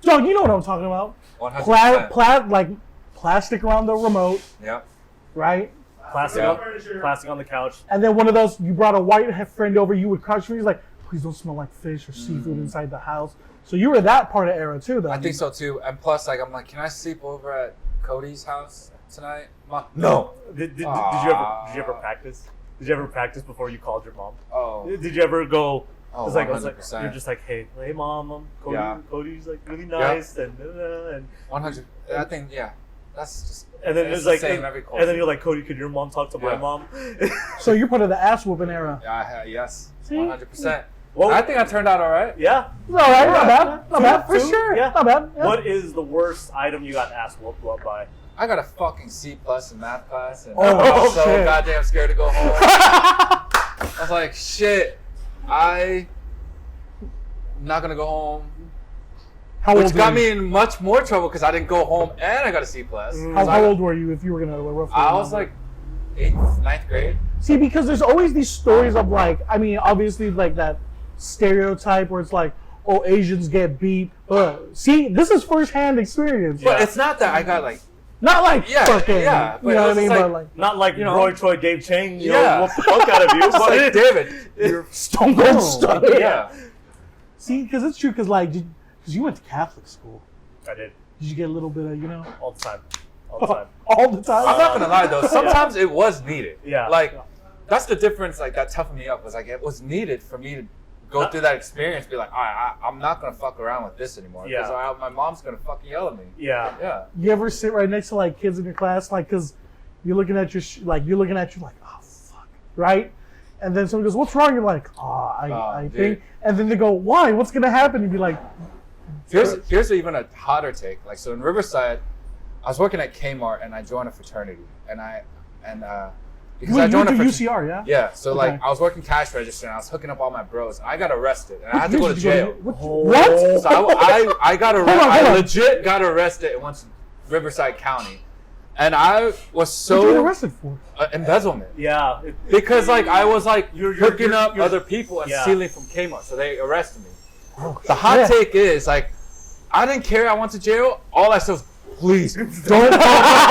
Dog, you know what I'm talking about. 100%. Like plastic around the remote, Yep. right? Plastic, Yeah. plastic on the couch. And then one of those, you brought a white friend over, you would crouch for, he's like, please don't smell like fish or seafood inside the house. So you were that part of era too, though. I think so too. And plus, like, I'm like, can I sleep over at Cody's house tonight? No. Did you ever practice? Did you ever practice before you called your mom? Oh. Did you ever go? Oh, It's like, 100%. you're just like, hey, mom, Cody, Yeah. Cody's like really nice, and 100. I think, yeah. That's just. and then it's it's the like, same in and every culture. then you're like, Cody, could your mom talk to my Yeah. mom? So you're part of the ass whooping era. Yeah, yes. See? 100%. Well, I think I turned out all right. yeah. All right, not bad. Not bad. For Two? sure. Yeah. Not bad. Yeah. What is the worst item you got ass whooped by? I got a fucking C+ in math class, and Oh, I was so shit. goddamn scared to go home. I was like, shit, I'm not gonna go home. How old Which were got you? me in much more trouble because I didn't go home and I got a C+. How old were you if you were gonna roughly? I was remember? like 8th, 9th grade. See, because there's always these stories of like, I mean, obviously like that stereotype where it's like, oh, Asians get beat. See, this is firsthand experience. But it's not that I got like, Not like Yeah, fucking, yeah, you but know it what I mean? was But like- like Not like You know. Roy Troy, Dave Chang, you Yeah. know, whoop the fuck out of you. it's like, David, you're Stone Cold Stone. yeah. See, because it's true. Because like, because you went to Catholic school, I did did you get a little bit of, you know, all the time, all the time. all the time? I'm not gonna lie though, sometimes it was needed. Yeah. Like, that's the difference, like, that toughened me up, was like, it was needed for me to go through that experience, be like, all right, I'm not gonna fuck around with this anymore. Yeah. Because my mom's gonna fucking yell at me. Yeah. Yeah. You ever sit right next to like kids in your class, like, because you're looking at your like, oh fuck, right? And then someone goes, "What's wrong?" You're like, I dude. think. And then they go, "Why? What's gonna happen?" You'd be like, Here's even a hotter take. Like, so in Riverside, I was working at Kmart and I joined a fraternity, because I "Wait, you joined went a to fraternity. UCR, yeah?" Yeah, so like Okay. I was working cash register and I was hooking up all my bros and I got arrested and I had to What go to year did you jail. What? So I got on, arrested. hold I on. legit got arrested in once Riverside County, and I was What so did you get arrested for? embezzlement. Yeah. Because like I was like You're- hooking you're- up you're- other people and yeah. stealing from Kmart, so they arrested me. Oh, The hot shit. take is like, I didn't care. I went to jail. All I said was, please don't call my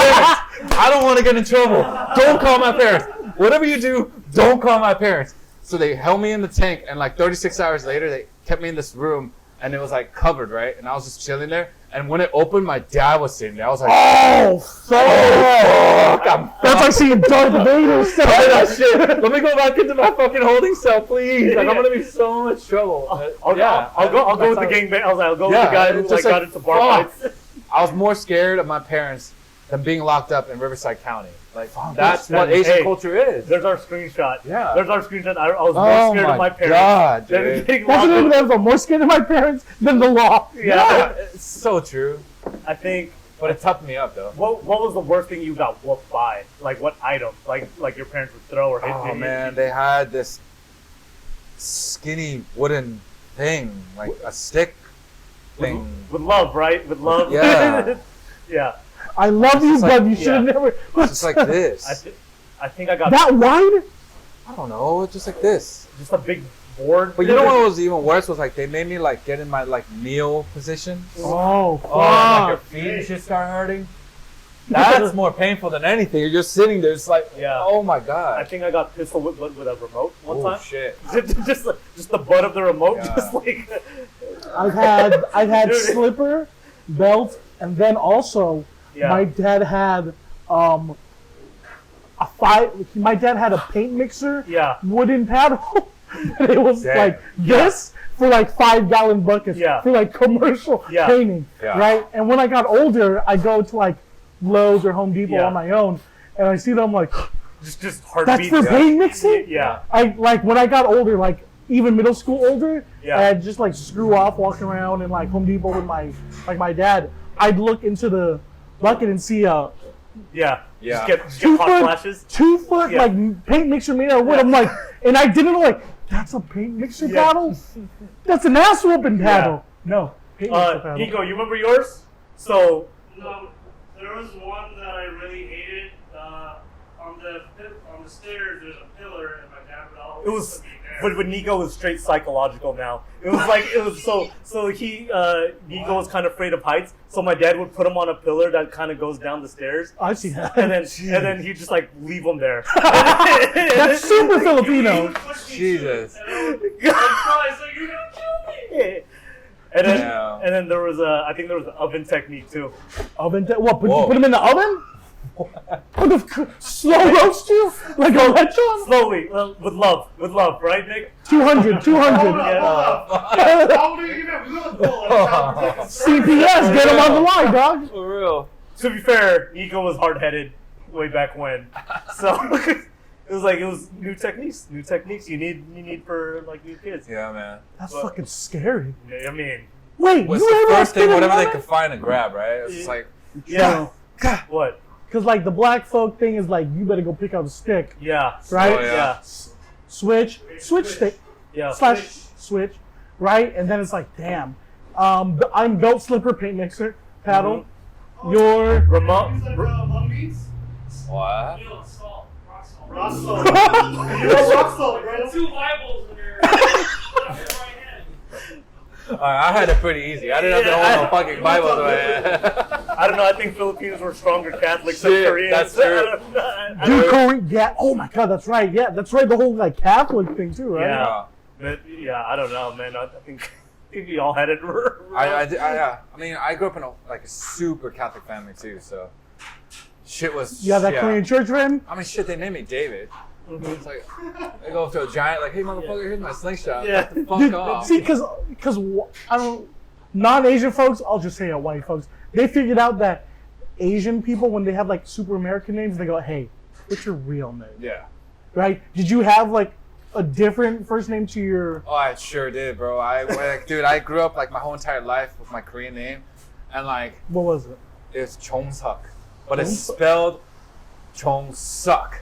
parents. I don't want to get in trouble. Don't call my parents. Whatever you do, don't call my parents. So they held me in the tank, and like 36 hours later, they kept me in this room, and it was like covered, right? And I was just chilling there. And when it opened, my dad was sitting there. I was like, Oh, fuck! I'm That's like seeing Darth Vader. Fuck that shit. Let me go back into my fucking holding cell, please. Like, I'm gonna be in so much trouble. I'll go with the gangbang. I'll go with Yeah, the guy who it's like just got like, into bar fights. I was more scared of my parents than being locked up in Riverside County. Like, that's what Hey, Asian culture is. There's our screenshot. Yeah. There's our screenshot. I was more Oh scared my of my parents God, than dude. getting What's locked the name of up. that? I'm more scared of my parents than the law. Yeah, it's so true. I think. But it toughened me up, though. What was the worst thing you got whooped by? Like what item? Like your parents would throw or hit Oh you? man, they had this skinny wooden thing, like a stick thing. With love, right? With love. Yeah. Yeah. I love you, just but like- you should have yeah. never. It's just like this. I think I got That wide? I don't know, just like this. just a big board. But you know what was even worse was like they made me like get in my like kneel position. Oh, Oh, like your fuck. feet and shit start hurting. That's more painful than anything. You're just sitting there, it's like, Yeah. oh my I god. think I got pistol whipped with a remote one Oh time. shit. just the butt of the remote, Yeah. just like. I've had Dude. slipper, belt, and then also Yeah. my dad had my dad had a paint mixer, Yeah. wooden paddle, and it was Damn. like this for like 5-gallon buckets Yeah. for like commercial Yeah. painting, Yeah. right? And when I got older, I go to like Lowe's or Home Depot Yeah. on my own, and I see them like, just heartbeat. That's for paint mixing? Yeah. I like when I got older, like even middle school older, Yeah. I'd just like screw off walking around in like Home Depot with my dad. I'd look into the bucket and see Yeah. Yeah. Just get hot flashes. 2 foot Yeah. like paint mixer made out of wood. I'm like, and I didn't know like that's a paint mixer Yeah. paddle. That's an ass whooping paddle. No, paint mixer paddle. Nico, you remember yours? So No, there was one that I really hated. On the stairs, there's a pillar, and my dad would always it was, put me there. but Nico was straight psychological now. It was like Nico was kind of afraid of heights, so my dad would put him on a pillar that kind of goes down the stairs, I see that. and then he'd just like leave him there. That's super He Filipino. would push me Jesus. too, and I would cry, it's like, you're gonna kill me! And then, Yeah. and then there was I think there was the oven technique too. Oven? What? Put Whoa. him in the oven? What the slow roast you like a lechon? Slowly, with love, right, Nick? 200. Hold up, Yeah. hold up. How do you get good bull? CPS, get him on the line, dog. For real. To be fair, Nico was hard-headed way back when, so it was new techniques you need for like new kids. Yeah, man. That's fucking scary. I mean, Wait, Was you the ever first thing, spit in whatever they ramen? could find and grab, right? It was just like, yeah. What? Because like the black folk thing is like you better go pick up a stick, Yeah. right? Oh, yeah. Yeah. Switch stick Yeah. slash switch, right? And then it's like, damn, I'm belt slipper paint mixer paddle. Your Remote. It's like mung beans. what? You know, salt. Rock salt. Rock salt. You know rock salt, bro. 2 Bibles in your right hand. Alright, I had it pretty easy. I didn't have to hold no fucking Bible to it. I don't know. I think Filipinos were stronger Catholics than Shit, Koreans. that's true. Dude, Korean, yeah. Oh my God, that's right. Yeah, that's right. The whole like Catholic thing too, right? Yeah. But yeah, I don't know, man. I think we all had it. I mean, I grew up in a super Catholic family too, so shit was. You have that Korean church friend? I mean, shit, they named me David. It's like, they go up to a giant, like, hey, motherfucker, here's my slingshot. Yeah. Get the fuck Dude, off. see, because I don't non-Asian folks. I'll just say white folks. They figured out that Asian people, when they have like super American names, they go, "Hey, what's your real name?" Yeah. Right? Did you have like a different first name to your? Oh, I sure did, bro. Dude, I grew up like my whole entire life with my Korean name, and like, What was it? it's Chongseok, but it's spelled Chongseok.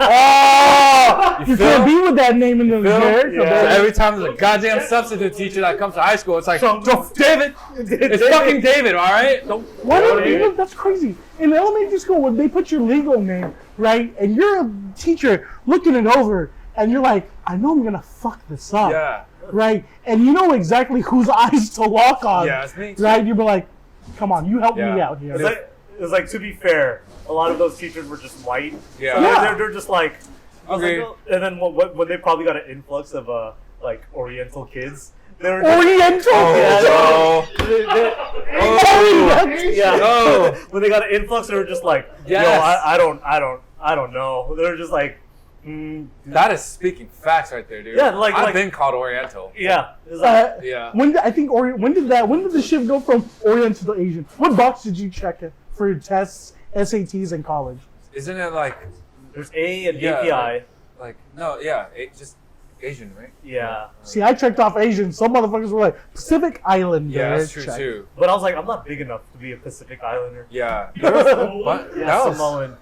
Oh, you feel? can't be with that name in the feel? America. So Yeah. every time there's a goddamn substitute teacher that comes to high school, it's like, David! It's David. fucking David, alright? Why don't you? That's crazy. In elementary school, when they put your legal name, right, and you're a teacher looking it over, and you're like, I know I'm gonna fuck this up, Yeah. right? And you know exactly whose eyes to lock on, Yeah, it's me too. right? You'd be like, come on, you help me Yeah. out here. It was like, to be fair, a lot of those teachers were just white. Yeah. So Yeah. they're just like, Okay. and then when they probably got an influx of like Oriental kids, they were just, Oriental. Oh, yeah. Oh. When they got an influx, they were just like, Yes. yo, I don't know. They're just like, that is speaking facts right there, dude. Yeah, like- I've like- been called Oriental. yeah. It's like, Yeah. When did the shift go from Oriental to Asian? What box did you check it for your tests, SATs, in college? Isn't it like, there's A and Yeah, API. no, yeah, just Asian, right? Yeah. See, I checked off Asian. Some motherfuckers were like Pacific Islander. Yeah, that's true check. too. But I was like, I'm not big enough to be a Pacific Islander. Yeah. What? Yeah, That was- Samoan.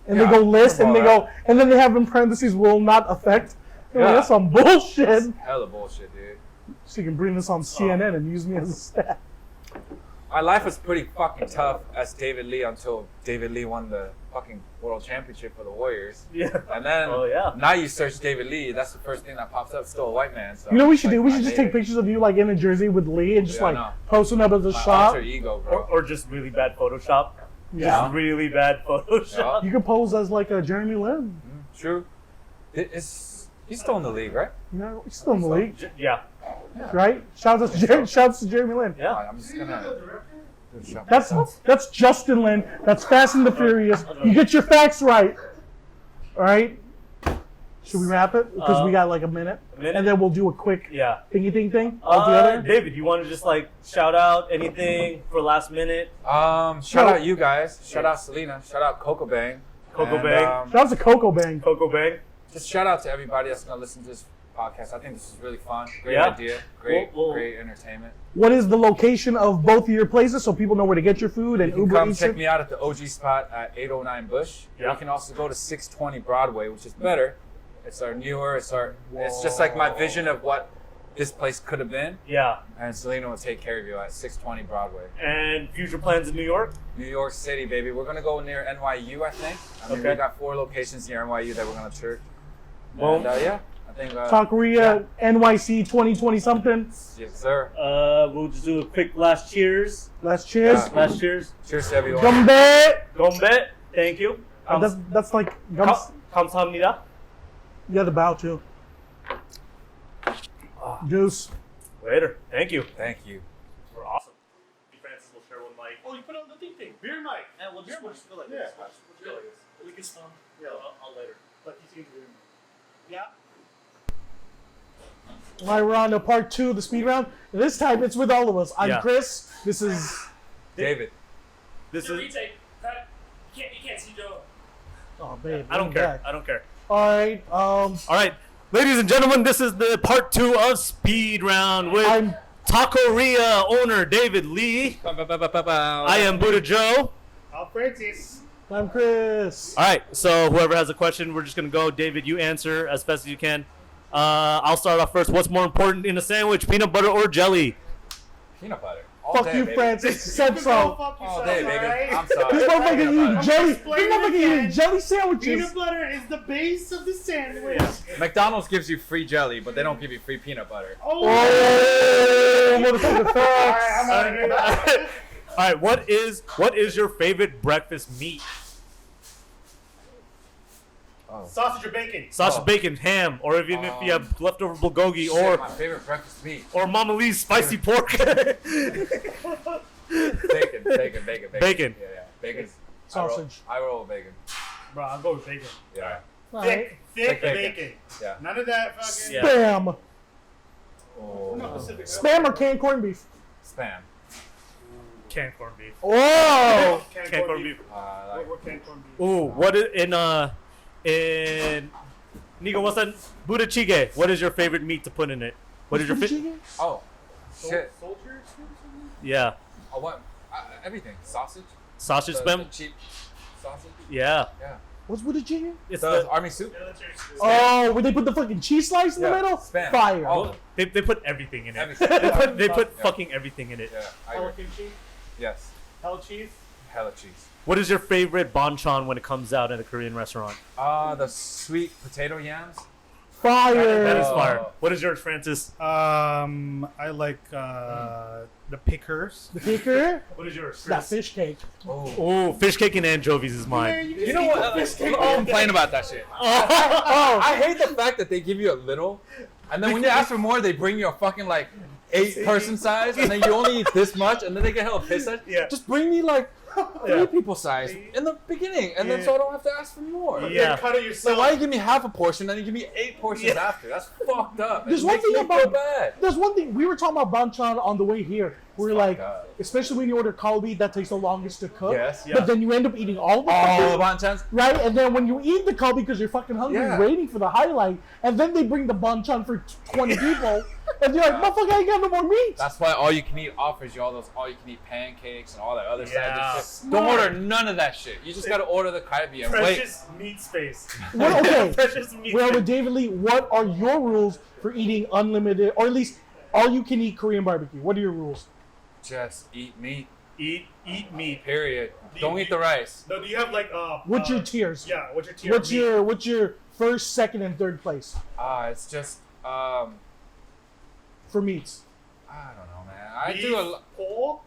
And Yeah, they go list, and they Samoa. go, and then they have in parentheses will not affect. Yeah. Yeah. That's some bullshit. Hella bullshit, dude. So you can bring this on CNN and use me as a stat. My life was pretty fucking tough as David Lee until David Lee won the fucking world championship for the Warriors. Yeah. And then Oh, yeah. now you search David Lee, that's the first thing that pops up. Still a white man. So You know what we should like, do? We my should just David. take pictures of you like in a jersey with Lee and just Yeah, I like know. post them up as a My shot. alter ego, bro. Or just really bad Photoshop. Yeah. Just really bad Photoshop. You could pose as like a Jeremy Lin. True. He's still in the league, right? You know, he's still in the league, Yeah. right? Shouts to Jeremy Lin. Yeah. I'm just gonna do a shot That's myself. that's Justin Lin. That's Fast and the Furious. You get your facts right. All right. Should we wrap it? Because we got like a minute, minute? and then we'll do a quick Yeah. thingy thing all together. David, you want to just like shout out anything for last minute? Shout out you guys. Shout out Selena. Shout out Coco Bang. Coco And, Bang. That's a Coco Bang. Coco Bang. just shout out to everybody that's gonna listen to this podcast. I think this is really fun. Great Yeah. idea. Great, Well- great entertainment. What is the location of both of your places so people know where to get your food and You can Uber come Eats check it? me out at the OG spot at 809 Bush. Yeah. You can also go to 620 Broadway, which is better. It's our newer. It's just like my vision of what this place could have been. Yeah. And Selena will take care of you at 620 Broadway. And future plans in New York? New York City, baby. We're gonna go near NYU, I think. I mean, Okay. we got 4 locations near NYU that we're gonna church. Well- And yeah, I think. Tacorea, NYC 2020 something. Yes, sir. We'll just do a quick last cheers. Last cheers. Yeah. Last cheers. Cheers to everyone. Gumbe. Gombe. Thank you. That's like gums. 감사합니다. You got to bow too. Juice. Later. Thank you. Thank you. We're awesome. Francis will share one mic. Oh, you put on the thing. Beer mic. And we'll just go like Yeah. this. We'll go like this. We can stop. Yeah, I'll later. Like you see Yeah. All right, we're on to part 2 of the speed round. This time it's with all of us. I'm Yeah. Chris. This is David. This Joe, is. retake. You can't see Joe. oh babe. I don't bring care. it back. I don't care. All right. All right, ladies and gentlemen, this is the part 2 of Speed Round with I'm Tacorea owner David Lee. I am Buddha Joe. Francis. I'm Chris. All right, so whoever has a question, we're just gonna go. David, you answer as best as you can. I'll start off first. What's more important in a sandwich, peanut butter or jelly? Peanut butter. All Fuck day, you, baby. Francis. Said Go so. fuck All yourself, day, baby. alright? I'm sorry. This motherfucker Peanut eating butter. jelly. This Explain it motherfucker again. eating jelly sandwiches. Peanut butter is the base of the sandwich. McDonald's gives you free jelly, but they don't give you free peanut butter. Oh, Oh, motherfucker, facts. I'm out of here. All right, what is your favorite breakfast meat? Sausage or bacon? Sausage, Oh. bacon, ham, or even if you have leftover bulgogi, Shit, or my favorite breakfast meat. Mama Lee's spicy pork. Bacon. Bacon. Bacon. Yeah. Bacon. Sausage. I roll with bacon. Bro, I'll go with bacon. Yeah. All right. Thick bacon. bacon. Yeah. None of that fucking. Yeah. Spam. Oh. No Pacific. Spam or canned corned beef? Spam. Canned corned beef. Oh. Canned corned beef. Like, What canned corned beef? Ooh, what is in Nico? What's that? Buddha chige. What is your favorite meat to put in it? What is your oh. Shit. Soldier? Yeah, Oh, what? Everything. Sausage. sausage The spam. cheap sausage. Yeah, Yeah. What's with the chicken? it's The the army soup. Oh, where they put the fucking cheese slice in the Yeah, middle? Spam. Fire. All of it. they put everything in it. Everything. They put Yeah. fucking everything in it. Yeah. I Hella agree. kimchi? Yes. Hella cheese? Hella cheese. What is your favorite banchan when it comes out at a Korean restaurant? The sweet potato yams. Fire. That is Oh. fire. What is yours, Francis? I like the pickers. The kicker? What is yours? That fish cake. Oh. Oh, fish cake and anchovies is mine. You know what? I'll complain about that shit. Oh. I hate the fact that they give you a little, and then when you ask for more, they bring you a fucking like 8-person size, and then you only eat this much, and then they get hella pissed at you. Yeah. Just bring me like Yeah. 3 people size in the beginning, and then so I don't have to ask for more. Yeah. Cut it So yourself. why you give me half a portion, then you give me 8 portions after? That's fucked up. There's It one makes thing me about feel bad. There's one thing we were talking about banchan on the way here. We're like, up. especially when you order kalbi, that takes the longest to cook. Yes. Yeah. But then you end up eating all the All kalbi, the banchan. right? And then when you eat the kalbi because you're fucking hungry, Yeah. waiting for the highlight, and then they bring the banchan for 20 people, and you're like, motherfucker, I ain't got no more meat. That's why all you can eat offers you all those all you can eat pancakes and all that other Yeah. side shit. Don't order none of that shit. You just gotta order the kalbi and wait. Precious meat space. What, okay. Precious meat Well, space. with David Lee, what are your rules for eating unlimited, or at least all you can eat Korean barbecue? What are your rules? Just eat meat. Eat meat. Period. Don't eat the rice. No, do you have like What's your tiers? Yeah, what's your tier? What's your first, second, and third place It's just for meats? I don't know, man. I do a lot. pork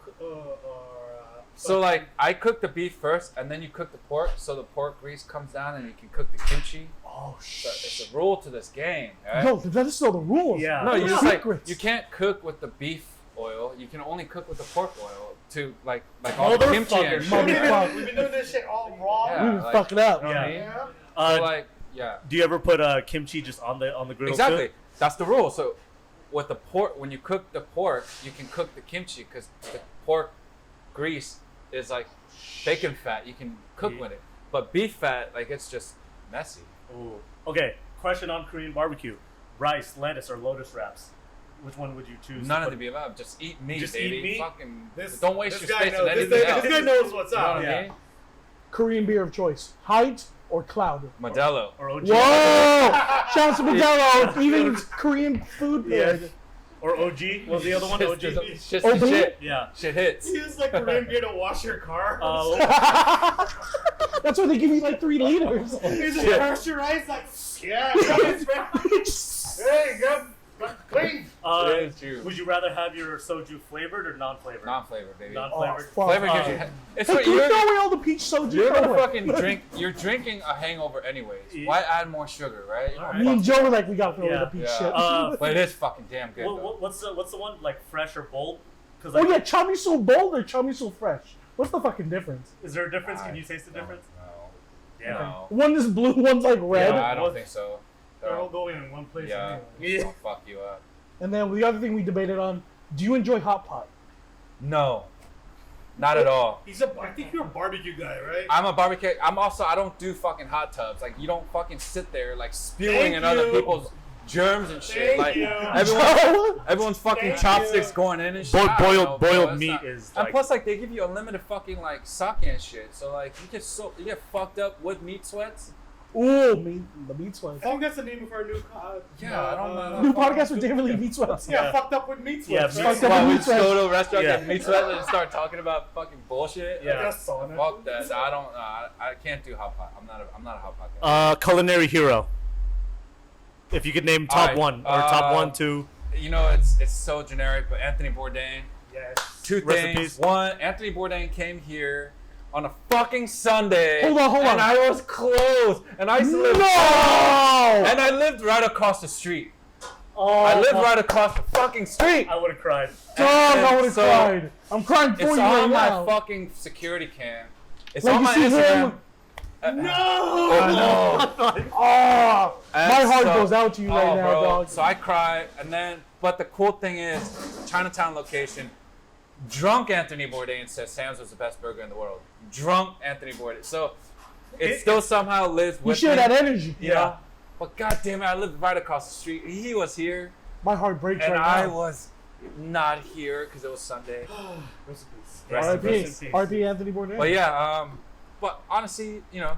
So like I cook the beef first, and then you cook the pork, so the pork grease comes down, and you can cook the kimchi. Oh So it's a rule to this game. Right? Yo, that is still the rules. Yeah. No, you What just like secrets? you can't cook with the beef oil. You can only cook with the pork oil to like all the kimchi and Motherfucker. shit. Motherfucker. We've been doing this shit all raw. Yeah. We would like- fuck it up. You know what I Yeah. mean? Yeah. So like yeah. Do you ever put kimchi just on the grill? Exactly. too? That's the rule. So with the pork, when you cook the pork, you can cook the kimchi because the pork grease is like bacon fat. You can cook with it. But beef fat, like it's just messy. Ooh. Okay, question on Korean barbecue: rice, lettuce, or lotus wraps? Which one would you choose? None of the above. Just eat meat, Just baby. eat meat? Fucking This- don't waste this your guy space knows- on this anything guy- else. this guy knows what's You know up. what I Yeah. mean? Korean beer of choice: Height or Cloud? Modelo. Or OG? Whoa! Shout out to Modelo, even Korean food. Yeah. Food. Or OG? Was the other one Shit's OG? just- shit's Oh, the beef? shit. Yeah. Shit hits. Use like Korean beer to wash your car. That's why they give you like 3 liters. Is it pressurized? Like, yeah, hey, go clean. It is true. Would you rather have your soju flavored or non-flavored? Non-flavored, baby. Non-flavored. Oh, fuck. Flavor gives you. It's Hey, what can we you're. throw away all the peach soju? You're gonna Throw it. fucking drink. You're drinking a hangover anyways. Yeah. Why add more sugar, right? You know, Alright. Me and Joe were like, we gotta throw away Yeah. the peach Yeah. shit. But it is fucking damn good. though. What's the one like fresh or bold? Because Oh yeah, chamiso bold or chamiso fresh? What's the fucking difference? is there a difference? Can you taste the difference? No. Yeah. No. One is blue, one's like red. No, I don't think so. They're all going in one place. Yeah. anyway. They'll fuck you up. And then the other thing we debated on: do you enjoy hot pot? No. Not at all. I think you're a barbecue guy, right? I'm a barbecue. I don't do fucking hot tubs. Like you don't fucking sit there like spewing Thank in other you. people's germs and shit. Thank like you. everyone's fucking Thank chopsticks you. going in and shit. I don't know, bro. boiled It's meat not- is And like plus, like they give you unlimited fucking like sake and shit. So like you get fucked up with meat sweats. Ooh, the meat sweats. I think that's the name of our new Yeah, I don't know. New podcast with David Lee Meat Sweats. Yeah, Yeah. fucked up with meat Yeah, sweats. meat right? sweats. Well, we meat just go sweats. to a restaurant, Yeah. get meat sweat, and start talking about fucking bullshit. Yeah. Like a sauna. Fuck that. I don't. I can't do hot pot. I'm not a hot pot guy. culinary hero. If you could name top Alright, one or top 1, 2. You know, it's so generic, but Anthony Bourdain. Yes. Two Rest in things. peace. One, Anthony Bourdain came here on a fucking Sunday. Hold on. And I was closed. And I used to live. No! And I lived right across the street. Oh, I lived right across the fucking street. I would have cried. Dog, I would have So, cried. I'm crying for It's you on right my now. fucking security cam. It's Like on you my see Instagram. him- No! Oh, my heart So- goes out to you right oh, now, bro. dog. So I cried, and then, but the cool thing is, Chinatown location, drunk Anthony Bourdain says Sam's was the best burger in the world. Drunk Anthony Bourdain. So it still somehow lives You with share me. that energy. You know? But god damn it, I lived right across the street. He was here, My heart breaks and right I now. was not here because it was Sunday. Rest in peace. Rest in R.I.P. peace. R.I.P. Anthony Bourdain. But yeah, but honestly, you know,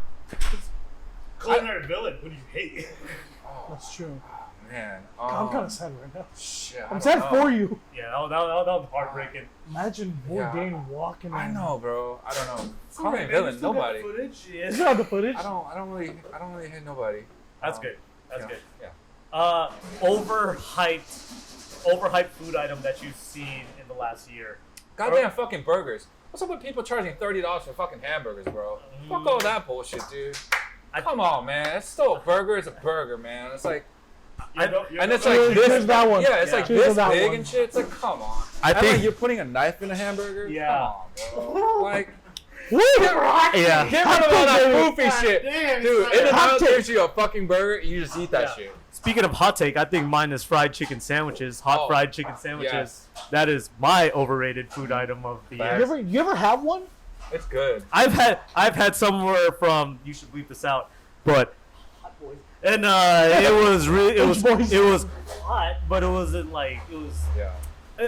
Culinary villain. What do you hate? That's true. man, I'm kind of sad right now. shit, I I'm don't sad know. for you. Yeah, that was heartbreaking. Imagine Bourdain walking I in. know, bro. I don't know. It's Call me a alright, man. villain. You still got Nobody. footage. Yeah. Is that the footage? I don't really hate nobody. That's good. That's yeah, good. Yeah. Overhyped food item that you've seen in the last year. Goddamn fucking burgers. What's up with people charging $30 for fucking hamburgers, bro? Fuck all that bullshit, dude. Come on, man. It's still a burger. It's a burger, man. It's like, and it's like Cheers, this. cheers that one. Yeah, it's like Cheers to this that big one. and shit. It's like, come on. I And, think- like, you're putting a knife in a hamburger. Yeah. Come on, bro. Like, Yeah. get rid of all that Hot goofy shit, damn, dude. it's In and hot out take. gives you a fucking burger. And you just eat that Yeah. shit. Speaking of hot take, I think mine is fried chicken sandwiches. Hot Oh, fried chicken sandwiches. yes. That is my overrated food item of the Facts. year. You ever have one? It's good. I've had somewhere from, you should bleep this out, but and it was really Which boys? it was hot, but it wasn't like it was. Yeah.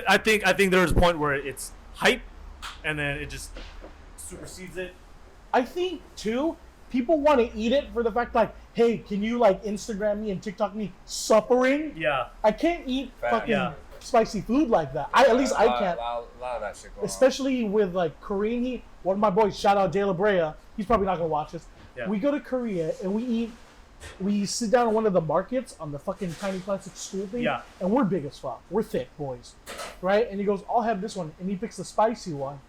I think there was a point where it's hype, and then it just supersedes it. I think too, people want to eat it for the fact like, hey, can you like Instagram me and TikTok me suffering? Yeah. I can't eat Fact. fucking Yeah. spicy food like that. At least I can't. A lot of that shit going on. Especially with like Korean heat. One of my boys, shout out De La Brea, he's probably not gonna watch this. Yeah. We go to Korea and we sit down in one of the markets on the fucking tiny plastic stool thing. Yeah. And we're big as fuck. We're thick boys. Right? And he goes, I'll have this one. And he picks the spicy one.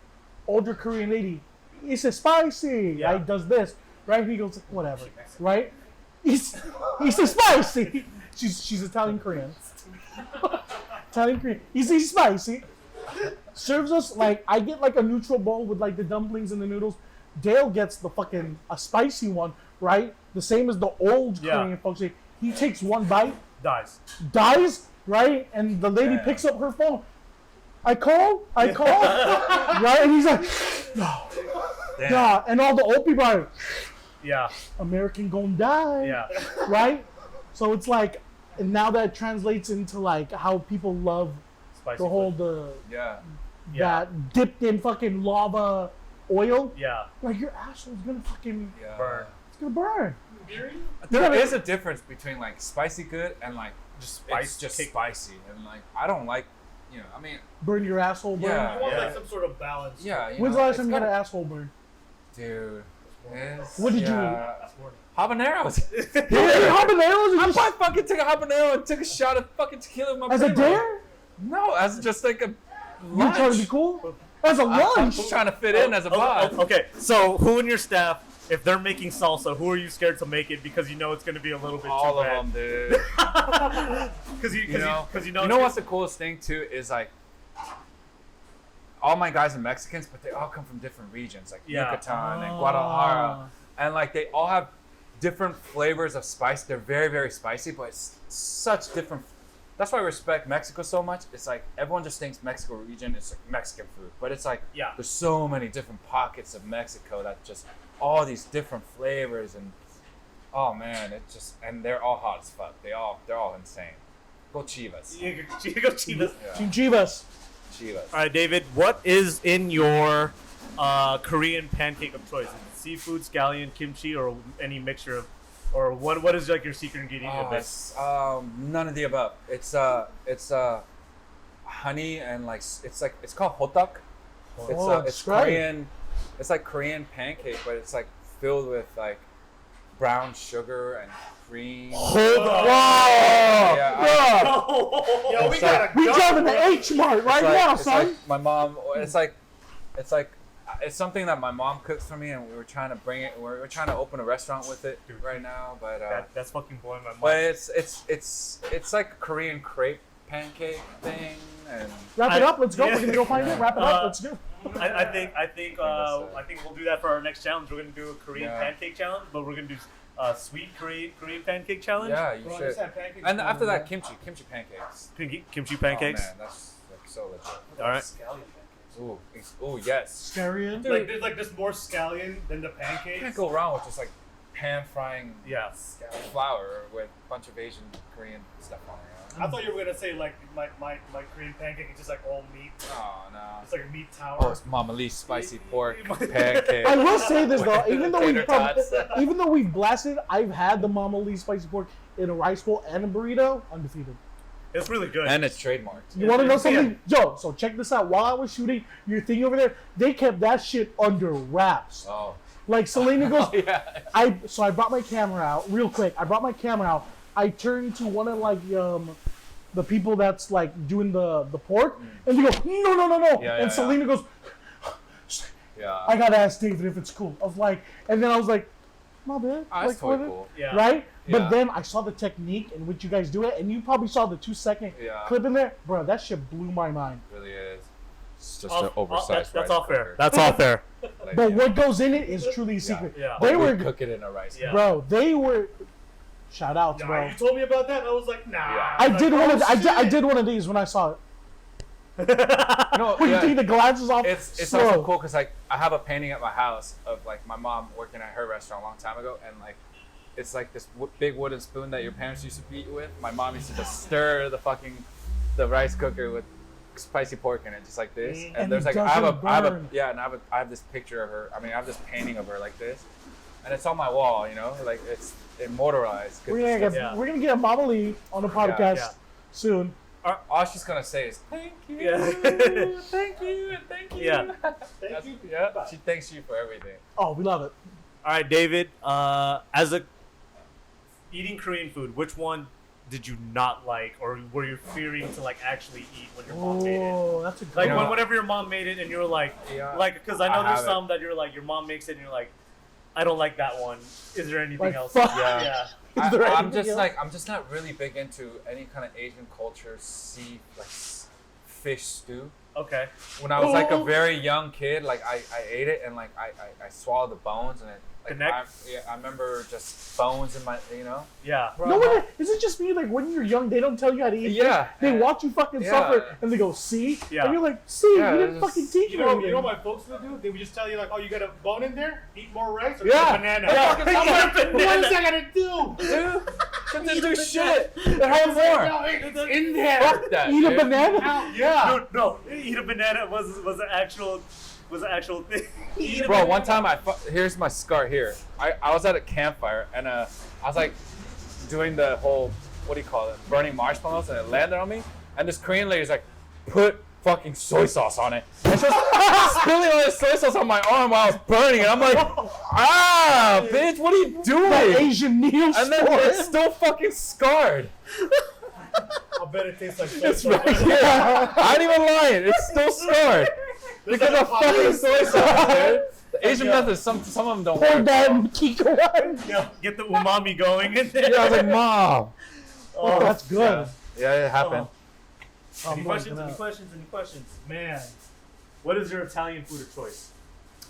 Older Korean lady, it's a spicy. Yeah. Right? Does this. Right? He goes, whatever. Right? He's a spicy. She's Italian Korean. Italian Korean. He's spicy. Serves us like, I get like a neutral bowl with like the dumplings and the noodles. Dale gets the fucking a spicy one, right? The same as the old Yeah. Korean folks. He takes one bite, Dies. dies, right? And the lady Damn. picks up her phone. I call, right? And he's like, no, Damn. nah. And all the old people are, Yeah. American gonna die. Yeah. Right? So it's like, and now that translates into like how people love Spicy. the whole food. Yeah. that dipped in fucking lava oil. Yeah. Like your asshole's gonna fucking Yeah. Burn. it's gonna burn. There is a difference between like spicy good and like Just it's just spicy, and like I don't like, I mean, Burn your asshole burn. Yeah. You want like some sort of balance. yeah. When's the last time you got an asshole burn? Dude. What did you Habaneros. habaneros or I fucking took a habanero and took a shot of fucking tequila with my as a primo. dare? No, as just like a You lunch. trying to be cool? As a I'm lunch? just trying to fit in as a vibe. Okay, so who in your staff, if they're making salsa, who are you scared to make it because you know it's going to be a little bit All too of bad? them, dude. Because you You know it's what's the coolest thing too is like all my guys are Mexicans, but they all come from different regions, like Yeah. Yucatan and Guadalajara, and like they all have different flavors of spice. They're very, very spicy, but it's such different. That's why I respect Mexico so much. It's like everyone just thinks Mexico region is like Mexican food, but it's like Yeah. there's so many different pockets of Mexico that just all these different flavors, and oh man, it just, and they're all hot as fuck. They're all insane. Go Chivas. You go Chivas. Yeah. Team Chivas. Chivas. All right, David, what is in your Korean pancake of choice? Is it seafood, scallion, kimchi, or any mixture of, or what is like your secret ingredient of this? It's none of the above. It's honey and like it's called hotak. It's describe it. Korean. It's like Korean pancake, but it's like filled with like brown sugar and cream. Hold on. Yeah, Yo, we It's got like- a We driving the H Mart right It's like- now, it's son. like my mom. It's something that my mom cooks for me, and we were trying to bring it. We're trying to open a restaurant with it right now, but that's fucking blowing my mind. but it's like a Korean crepe pancake thing, and Wrap it up. Let's go. Yeah. We're gonna go find it. Wrap it up. Let's go. I think we'll do that for our next challenge. We're gonna do a Korean Yeah. pancake challenge, but we're gonna do sweet Korean pancake challenge. yeah, you should. And after that, kimchi pancakes. Kimchi pancakes. Oh man, that's like so legit. All right. Ooh, yes. Scarian. Like there's more scallion than the You can't pancakes. go wrong with just like pan frying Yeah. flour with a bunch of Asian Korean stuff on it. I thought you were gonna say like my Korean pancake is just like all meat. Oh no. It's like a meat tower. Oh, it's Mama Lee's spicy pork pancake. I will say this though, even though Tater tots. we've blasted, I've had the Mama Lee spicy pork in a rice bowl and a burrito, undefeated. It's really good. And it's trademarked. You want to know Yeah. something? Yo, so check this out. While I was shooting your thing over there, they kept that shit under wraps. Oh. Like Selena goes, Yeah. I brought my camera out real quick. I turned to one of like the people that's like doing the pork, and they go no, Yeah, and yeah, Selena goes, Yeah. I gotta ask David if it's cool. I was like, and then I was like, my bad. Oh, that's like, totally what- cool. Yeah. Right? Yeah. But then I saw the technique in which you guys do it, and you probably saw the 2-second Yeah. clip in there. Bro, that shit blew my mind. It really is. It's just Off- an oversized that's rice all fair. cooker. That's all fair. Like, But yeah. what goes in it is truly a secret. Yeah. They we were, cook it in a rice Yeah. cooker. bro, they were, shout outs, bro. You told me about that. I was like, nah. Yeah. I did one of, oh, I did one of these when I saw it. No, When you yeah. take the glasses off, It's slow. also cool because like I have a painting at my house of like my mom working at her restaurant a long time ago, and like it's like this big wooden spoon that your parents used to beat with. My mom used to just stir the rice cooker with spicy pork in it, just like this. And, And there's it like I have a doesn't burn. I have this picture of her. I mean, I have this painting of her like this, and it's on my wall. You know, like it's immortalized. 'Cause We're it's- gonna get Mama Lee on the podcast yeah. soon. all she's gonna say is thank you, Yeah. thank you, and thank you. Yeah. That's- yeah, she thanks you for everything. Oh, we love it. All right, David. As a eating Korean food, which one did you not like, or were you fearing to like actually eat when your mom made it? Oh, that's a good Like You know- whenever your mom made it, and you were like, Yeah. because I know I there's have it. some that you're like, your mom makes it, and you're like, I don't like that one. Is there anything Like, else? fuck. Yeah. Is there I'm anything just else? I'm just not really big into any kind of Asian culture. Fish stew. Okay. When I was like a very young kid, like I ate it and like I swallowed the bones and it. Like, The neck? I remember just bones in my, Yeah. No wonder, is it just me? Like when you're young, they don't tell you how to eat. Yeah. They watch you fucking Yeah. suffer, and they go, "See," Yeah. and you're like, "See, Yeah, you didn't it's- fucking teach You me." know anything." what my folks would do? They would just tell you like, oh, you got a bone in there? Eat more rice or Yeah. eat a banana. Yeah. Fucking tell me, what is that gonna do? Dude, shouldn't do shit. They have more. No, it's in there. Fuck that. Eat a dude. banana. Yeah. No. Eat a banana was an actual thing. Eat a Bro, banana. one time here's my scar here. I was at a campfire and I was like doing the whole, what do you call it, burning marshmallows, and it landed on me. And this Korean lady's like, put fucking soy sauce on it. And she was spilling all this soy sauce on my arm while I was burning, and I'm like, bitch, what are you That doing? Asian meal And then store. it's still fucking scarred. I bet it tastes like It's soy right sauce. here. I ain't even lying. It's still scarred. Because of fucking soy sauce, dude. The Asian methods, some of them don't Pour work. that in Kiko. Yeah, get the umami going in there. Yeah, I was like, Mom. Oh, that's good. Yeah, it happened. I'm Any blanking questions? out. Any questions? Man, what is your Italian food of choice?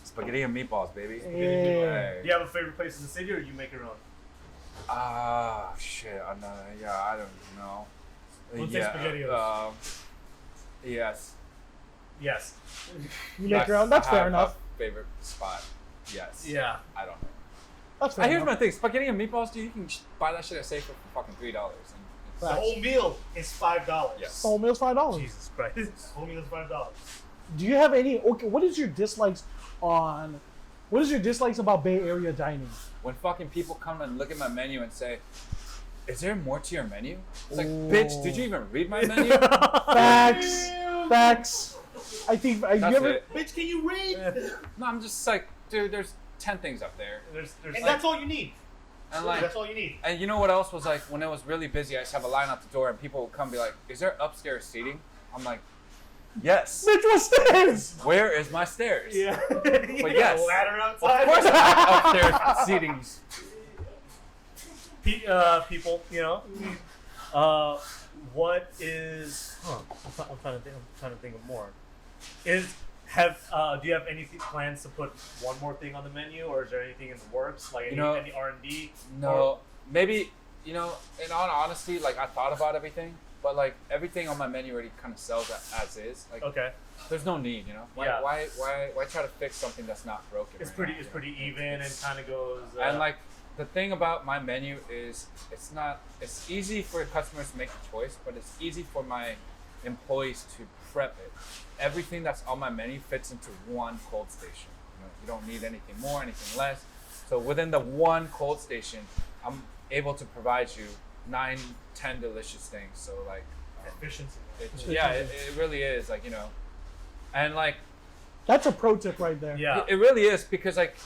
Spaghetti and meatballs, baby. Yeah. Hey. Do you have a favorite place in the city, or you make your own? Shit. I don't know. We'll say SpaghettiOs. Yes. Yes. You make your own. That's I fair have enough. a favorite spot. Yes. Yeah. I don't know. That's fair Here's enough. my thing. Spaghetti and meatballs, dude, you can buy that shit at Safeway for fucking $3. And The Facts. whole meal is $5. Yes. Whole meal's $5. Jesus Christ. The whole meal is $5. Do you have any? Okay, what is your dislikes on? What is your dislikes about Bay Area dining? when fucking people come and look at my menu and say, "Is there more to your menu?" It's like, Ooh. bitch, did you even read my menu? Facts. Facts. I think. That's you ever? it. Bitch, can you read? No, I'm just like, dude, there's 10 things up there. There's And like, that's all you need. And like, That's all you need. and you know what else was like, when it was really busy, I just have a line out the door and people would come and be like, "Is there upstairs seating?" I'm like, "Yes." Bitch, what's this? Where is my stairs? yeah. But yes, Ladder of outside. course I have upstairs seating. People, you know. What is? I'm trying to think of more. Do you have any plans to put one more thing on the menu, or is there anything in the works, like any R&D? No, maybe, in all honesty, like I thought about everything, but like everything on my menu already kind of sells as is. Like, Okay, there's no need, Why, Yeah. why try to fix something that's not broken? it's right now, pretty even and kind of goes. And like the thing about my menu is it's easy for customers to make a choice, but it's easy for my employees to prep it. Everything that's on my menu fits into one cold station. You don't need anything more, anything less. So within the one cold station, I'm able to provide you 9, 10 delicious things. So like, Efficiency. it really is like, and like, That's a pro tip right there. yeah. it really is, because like,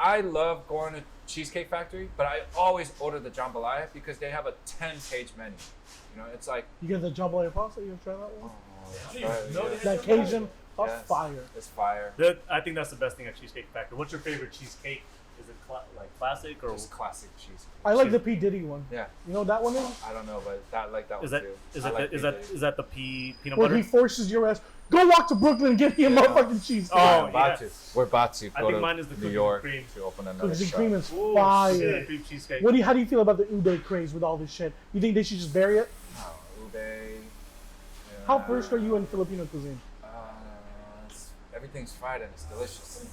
I love going to Cheesecake Factory, but I always order the jambalaya because they have a 10-page menu. It's like, You get the jambalaya pasta. You ever try that one? That Cajun, that's Yes. fire. It's fire. I think that's the best thing at Cheesecake Factory. What's your favorite cheesecake? Is it like classic or It's classic cheesecake. I like the P Diddy one. Yeah, You know what that one is? I don't know, but that is one that too. is I that like is PJs. that the peanut Where butter? he forces your ass, go walk to Brooklyn and get me a Yeah. motherfucking cheese. Oh, We're about to. We're about to I go think to mine is the New cookies York and cream. to open another Cookies and shop. cream is Ooh, fire. yeah, cream cheesecake. How do you feel about the Uday craze with all this shit? You think they should just bury it? Oh, ube. How versed are you in Filipino cuisine? Everything's fried and it's delicious.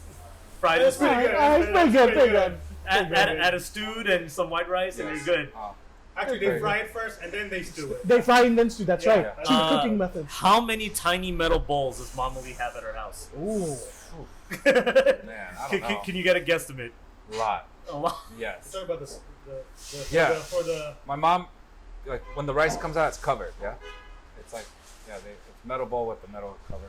Fried That's is pretty pretty good. Alright, it's pretty good, pretty good. Add a stewed and some white rice, and Yes. you're good. Oh, Actually, Very they fry good. it first and then they stew it. They fry and then stew, that's Yeah. right. Yeah. She's cooking method. How many tiny metal bowls does Mama Lee have at her house? Ooh. man, I don't know. Can you get a guesstimate? A lot. A lot. Yes. Talk about this. Yeah. For the My mom, like when the rice comes out, it's covered. Yeah. It's like, it's metal bowl with the metal cover.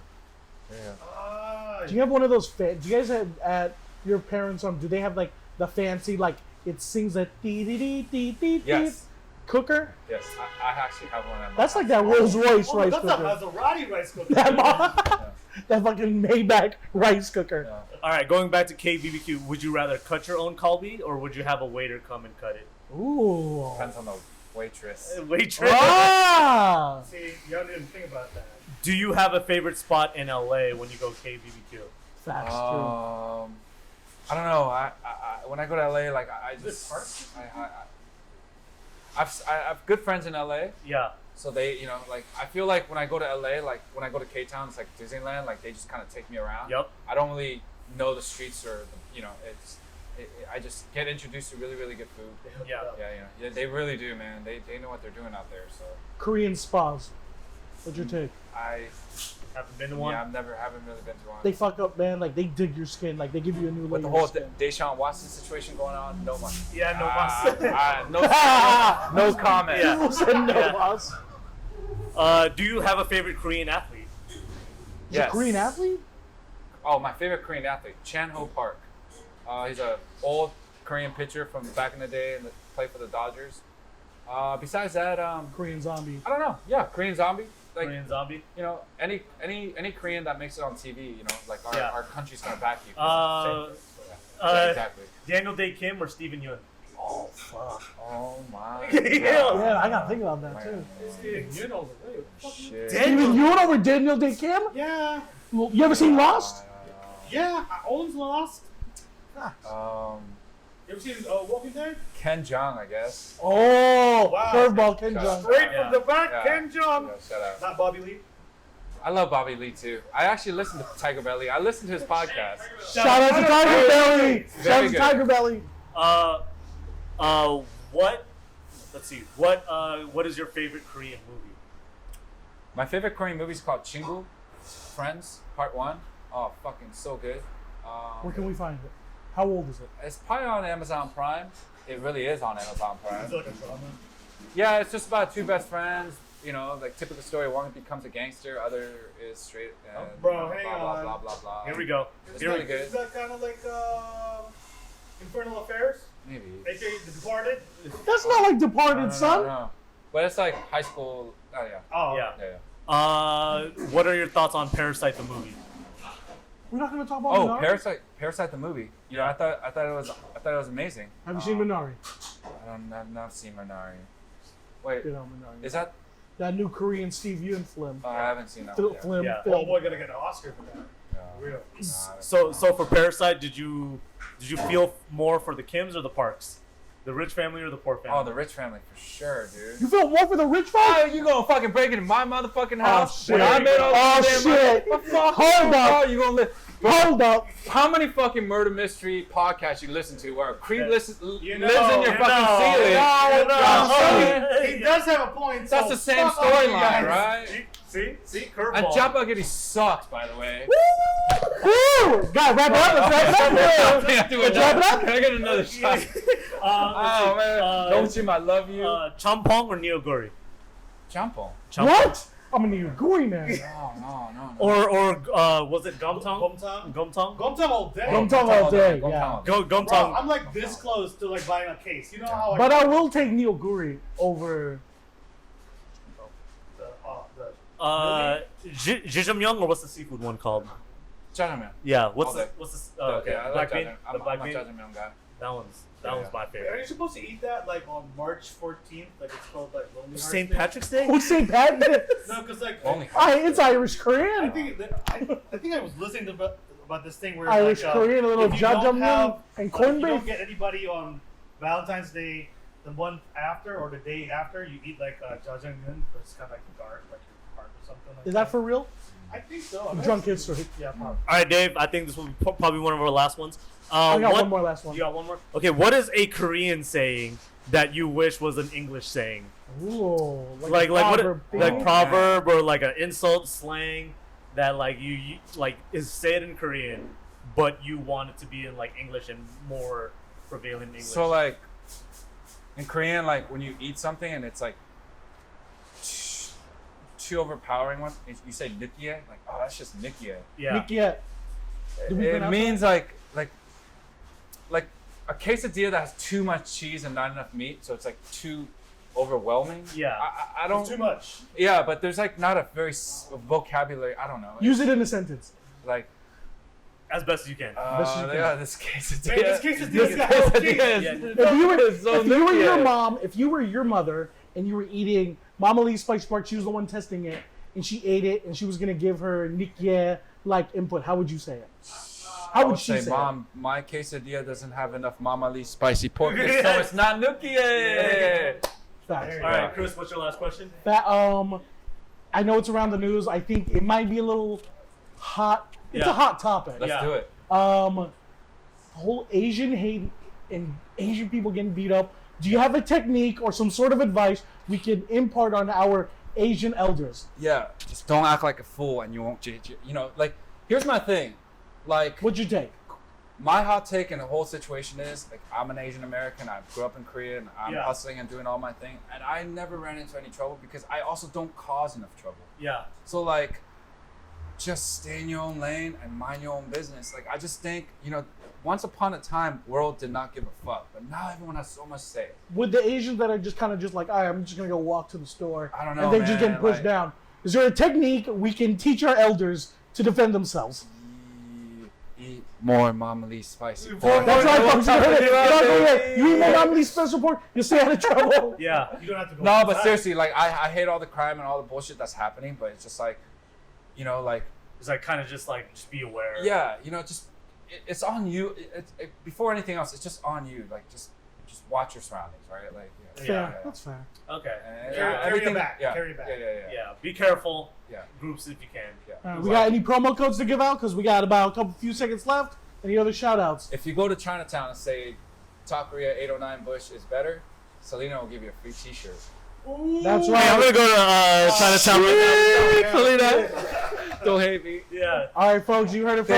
Yeah. Do you have one of those? Do you guys have at your parents' home? Do they have like the fancy like it sings a dee dee dee dee dee Yes. cooker? Yes. I actually have one. At my That's like house. that Rolls Royce rice that's a cooker. Maserati rice cooker. That fucking Maybach rice cooker. Yeah. All right, going back to KBBQ, would you rather cut your own kalbi or would you have a waiter come and cut it? Ooh. Depends on the waitress. Waitress. Ah. See, y'all didn't think about that. Do you have a favorite spot in LA when you go KBBQ? Facts, too. I don't know. I when I go to LA, like I just I have good friends in LA. Yeah. So they, you know, like I feel like when I go to LA, like when I go to K-Town, it's like Disneyland. Like they just kind of take me around. Yep. I don't really know the streets or you know, I just get introduced to really really good food. Yeah. Yeah, they really do, man. They know what they're doing out there. So Korean spas. What's your take? I Haven't been to one? Yeah, haven't really been to one. They fuck up, man. Like, they dig your skin. Like, they give you a new layer With the whole of skin. Deshaun Watson situation going on, no money. Yeah, no mas. No comment. Yeah. People said no, Yeah. boss. Do you have a favorite Korean athlete? He's a Korean athlete? Oh, my favorite Korean athlete, Chan Ho Park. He's a old Korean pitcher from back in the day and played for the Dodgers. Besides that, Korean zombie. I don't know. Yeah, Korean zombie. Like, Korean zombie? you know, any Korean that makes it on TV, you know, like our country's gonna back you. Exactly. Daniel Day Kim or Steven Yeun? Oh, fuck. Oh my. Yeah, I gotta think about that, too. You know, Shit. Steven Yeun over Daniel Day Kim? yeah, Well, you ever seen Lost? yeah. Owen's lost. Um, You ever seen Walking Dead? Ken Jeong, I guess. Oh, Wow. curveball, Ken Shut Jeong. up. Straight Yeah. from the back, Yeah. Ken Jeong. Yeah, shut up. Not Bobby Lee. I love Bobby Lee too. I actually listened to Tiger Belly. I listened to his podcast. Shout out to Tiger Belly. Shout out to good. Tiger Belly. What? Let's see. What is your favorite Korean movie? My favorite Korean movie is called Chingu, Friends, Part 1. Oh, fucking so good. Where can we find it? How old is it? It's probably on Amazon Prime. It really is on Amazon Prime. Is it like a drama? Yeah, it's just about two best friends. You know, like typical story. One becomes a gangster, other is straight. And, Bro, you know, hang blah, blah, on. blah, blah, blah. Here we go. It's Here we really good. Is that kind of like Infernal Affairs? Maybe. AKA The Departed? That's not like Departed, No, son. no. But it's like high school. Oh yeah. Oh, Yeah. Yeah. What are your thoughts on Parasite the movie? We're not gonna talk about Oh, Minari? Parasite the movie. You know, I thought it was amazing. Have you seen Minari? I've not seen Minari. Wait, Get on Minari. is that? That new Korean Steve Yeun film. I haven't seen that one yet. Film. Yeah. Oh boy, gonna get an Oscar for that. No. Real. So for Parasite, did you feel more for the Kims or the Parks? The rich family or the poor family? Oh, the rich family for sure, dude. You feel more for the rich Oh, folk? you gonna fucking break into my motherfucking house? shit. When I made all Oh, this shit. What the fuck? Hold up. Oh, you gonna live? Hold up. How many fucking murder mystery podcasts you listen to where a creep lives in your You know, fucking ceiling? He does have a point. That's so the same fuck all you storyline, guys. right? See, curveball. And Japagiri sucks, by the way. Woo! God, wrap it up. Let's wrap it up. Let's wrap it up. Can I get another shot? Oh man, don't you, I love you. Champong or Neoguri? Champong. What? I'm a new gooey man. No. Or was it Gomtong? Gomtong? Gomtong? Gomtong all day. Gomtong all day, yeah. Bro, Gomtong. I'm like this close to like buying a case. You know how I But I will take Neil Guri over. Jjimyeon or what's the seafood one called? Jajangmyeon. Yeah, All what's day. the okay, Yeah, I black like bean? jajangmyeon. The black I'm a bean? jajangmyeon guy. That one's my Are favorite. you supposed to eat that like on March 14th? Like it's called like Lonely Hearts St. Day? Patrick's Day? Who's St. Patrick? No, because like Only It's Irish I Korean. think I was listening to about this thing where Irish like, Korean, a little if you don't jajangmyeon have- and like, corned you don't beef. get anybody on Valentine's Day the month after or the day after. You eat like jjajangmyeon, but it's kind of like dark, like your heart or something. Like Is that for real? I think so. Drunk history. Yeah, probably. All right, Dave. I think this will be probably one of our last ones. I got one more last one. You got one more? Okay, what is a Korean saying that you wish was an English saying? Ooh, Like a what? proverb thing. Like proverb or like an insult slang that like you like is said in Korean, but you want it to be in like English and more prevalent English. So like in Korean, like when you eat something and it's like too overpowering, one you say nikye, like oh that's just nikye. yeah. Nikki, Do we It pronounce means like a quesadilla that has too much cheese and not enough meat, so it's like too overwhelming. Yeah. I don't. It's too much. Yeah, but there's like not a very vocabulary. I don't know. Use it in a sentence. Like as best as you can. Best you can. yeah, this quesadilla. Man, this quesadilla This got no quesadilla cheese. is- Yeah. If you were, it's so if you were your nikye. mom, if you were your mother, and you were eating Mama Lee's Spice Sparks, she was the one testing it, and she ate it and she was gonna give her Nikia like input, how would you say it? How would she say Mom, my quesadilla doesn't have enough Mama Lee spicy pork, so it's not Nukie. Facts. All right, Chris, what's your last question? That I know it's around the news. I think it might be a little hot. It's a hot topic. Let's do it. Whole Asian hate and Asian people getting beat up. Do you have a technique or some sort of advice we can impart on our Asian elders? Yeah, just don't act like a fool and you won't change it. You know, like, here's my thing. Like, What'd you take? my hot take in the whole situation is, like, I'm an Asian American. I grew up in Korea and I'm hustling and doing all my thing. And I never ran into any trouble because I also don't cause enough trouble. Yeah. So, like, just stay in your own lane and mind your own business. Like, I just think, you know, once upon a time, world did not give a fuck. But now everyone has so much say. With the Asians that are just kind of just like, all right, I'm just going to go walk to the store. I don't know, And they're man, just getting pushed like- down. Is there a technique we can teach our elders to defend themselves? Eat more Mama Lee spicy pork. That's right, folks. You heard it. You eat more Mama Lee's special pork, you'll stay out of trouble. Yeah. You don't have to go. No, but outside. seriously, like, I hate all the crime and all the bullshit that's happening, but it's just like, you know, like, It's like kind of just like just be aware. yeah, you know, just it's on you. Before anything else, it's just on you. Like, just watch your surroundings, right? Like, Fair. That's fair. Okay. Carry it back. Yeah, Carry it back. Yeah. Be careful. Yeah. Groups if you can. Yeah. We got any promo codes to give out? Because we got about a few seconds left. Any other shout outs? If you go to Chinatown and say Tacorea 809 Bush is better, Selena will give you a free T-shirt. That's Hey, right. I'm gonna go to Chinatown. Selena, don't hate me. Yeah. All right, folks, you heard it first.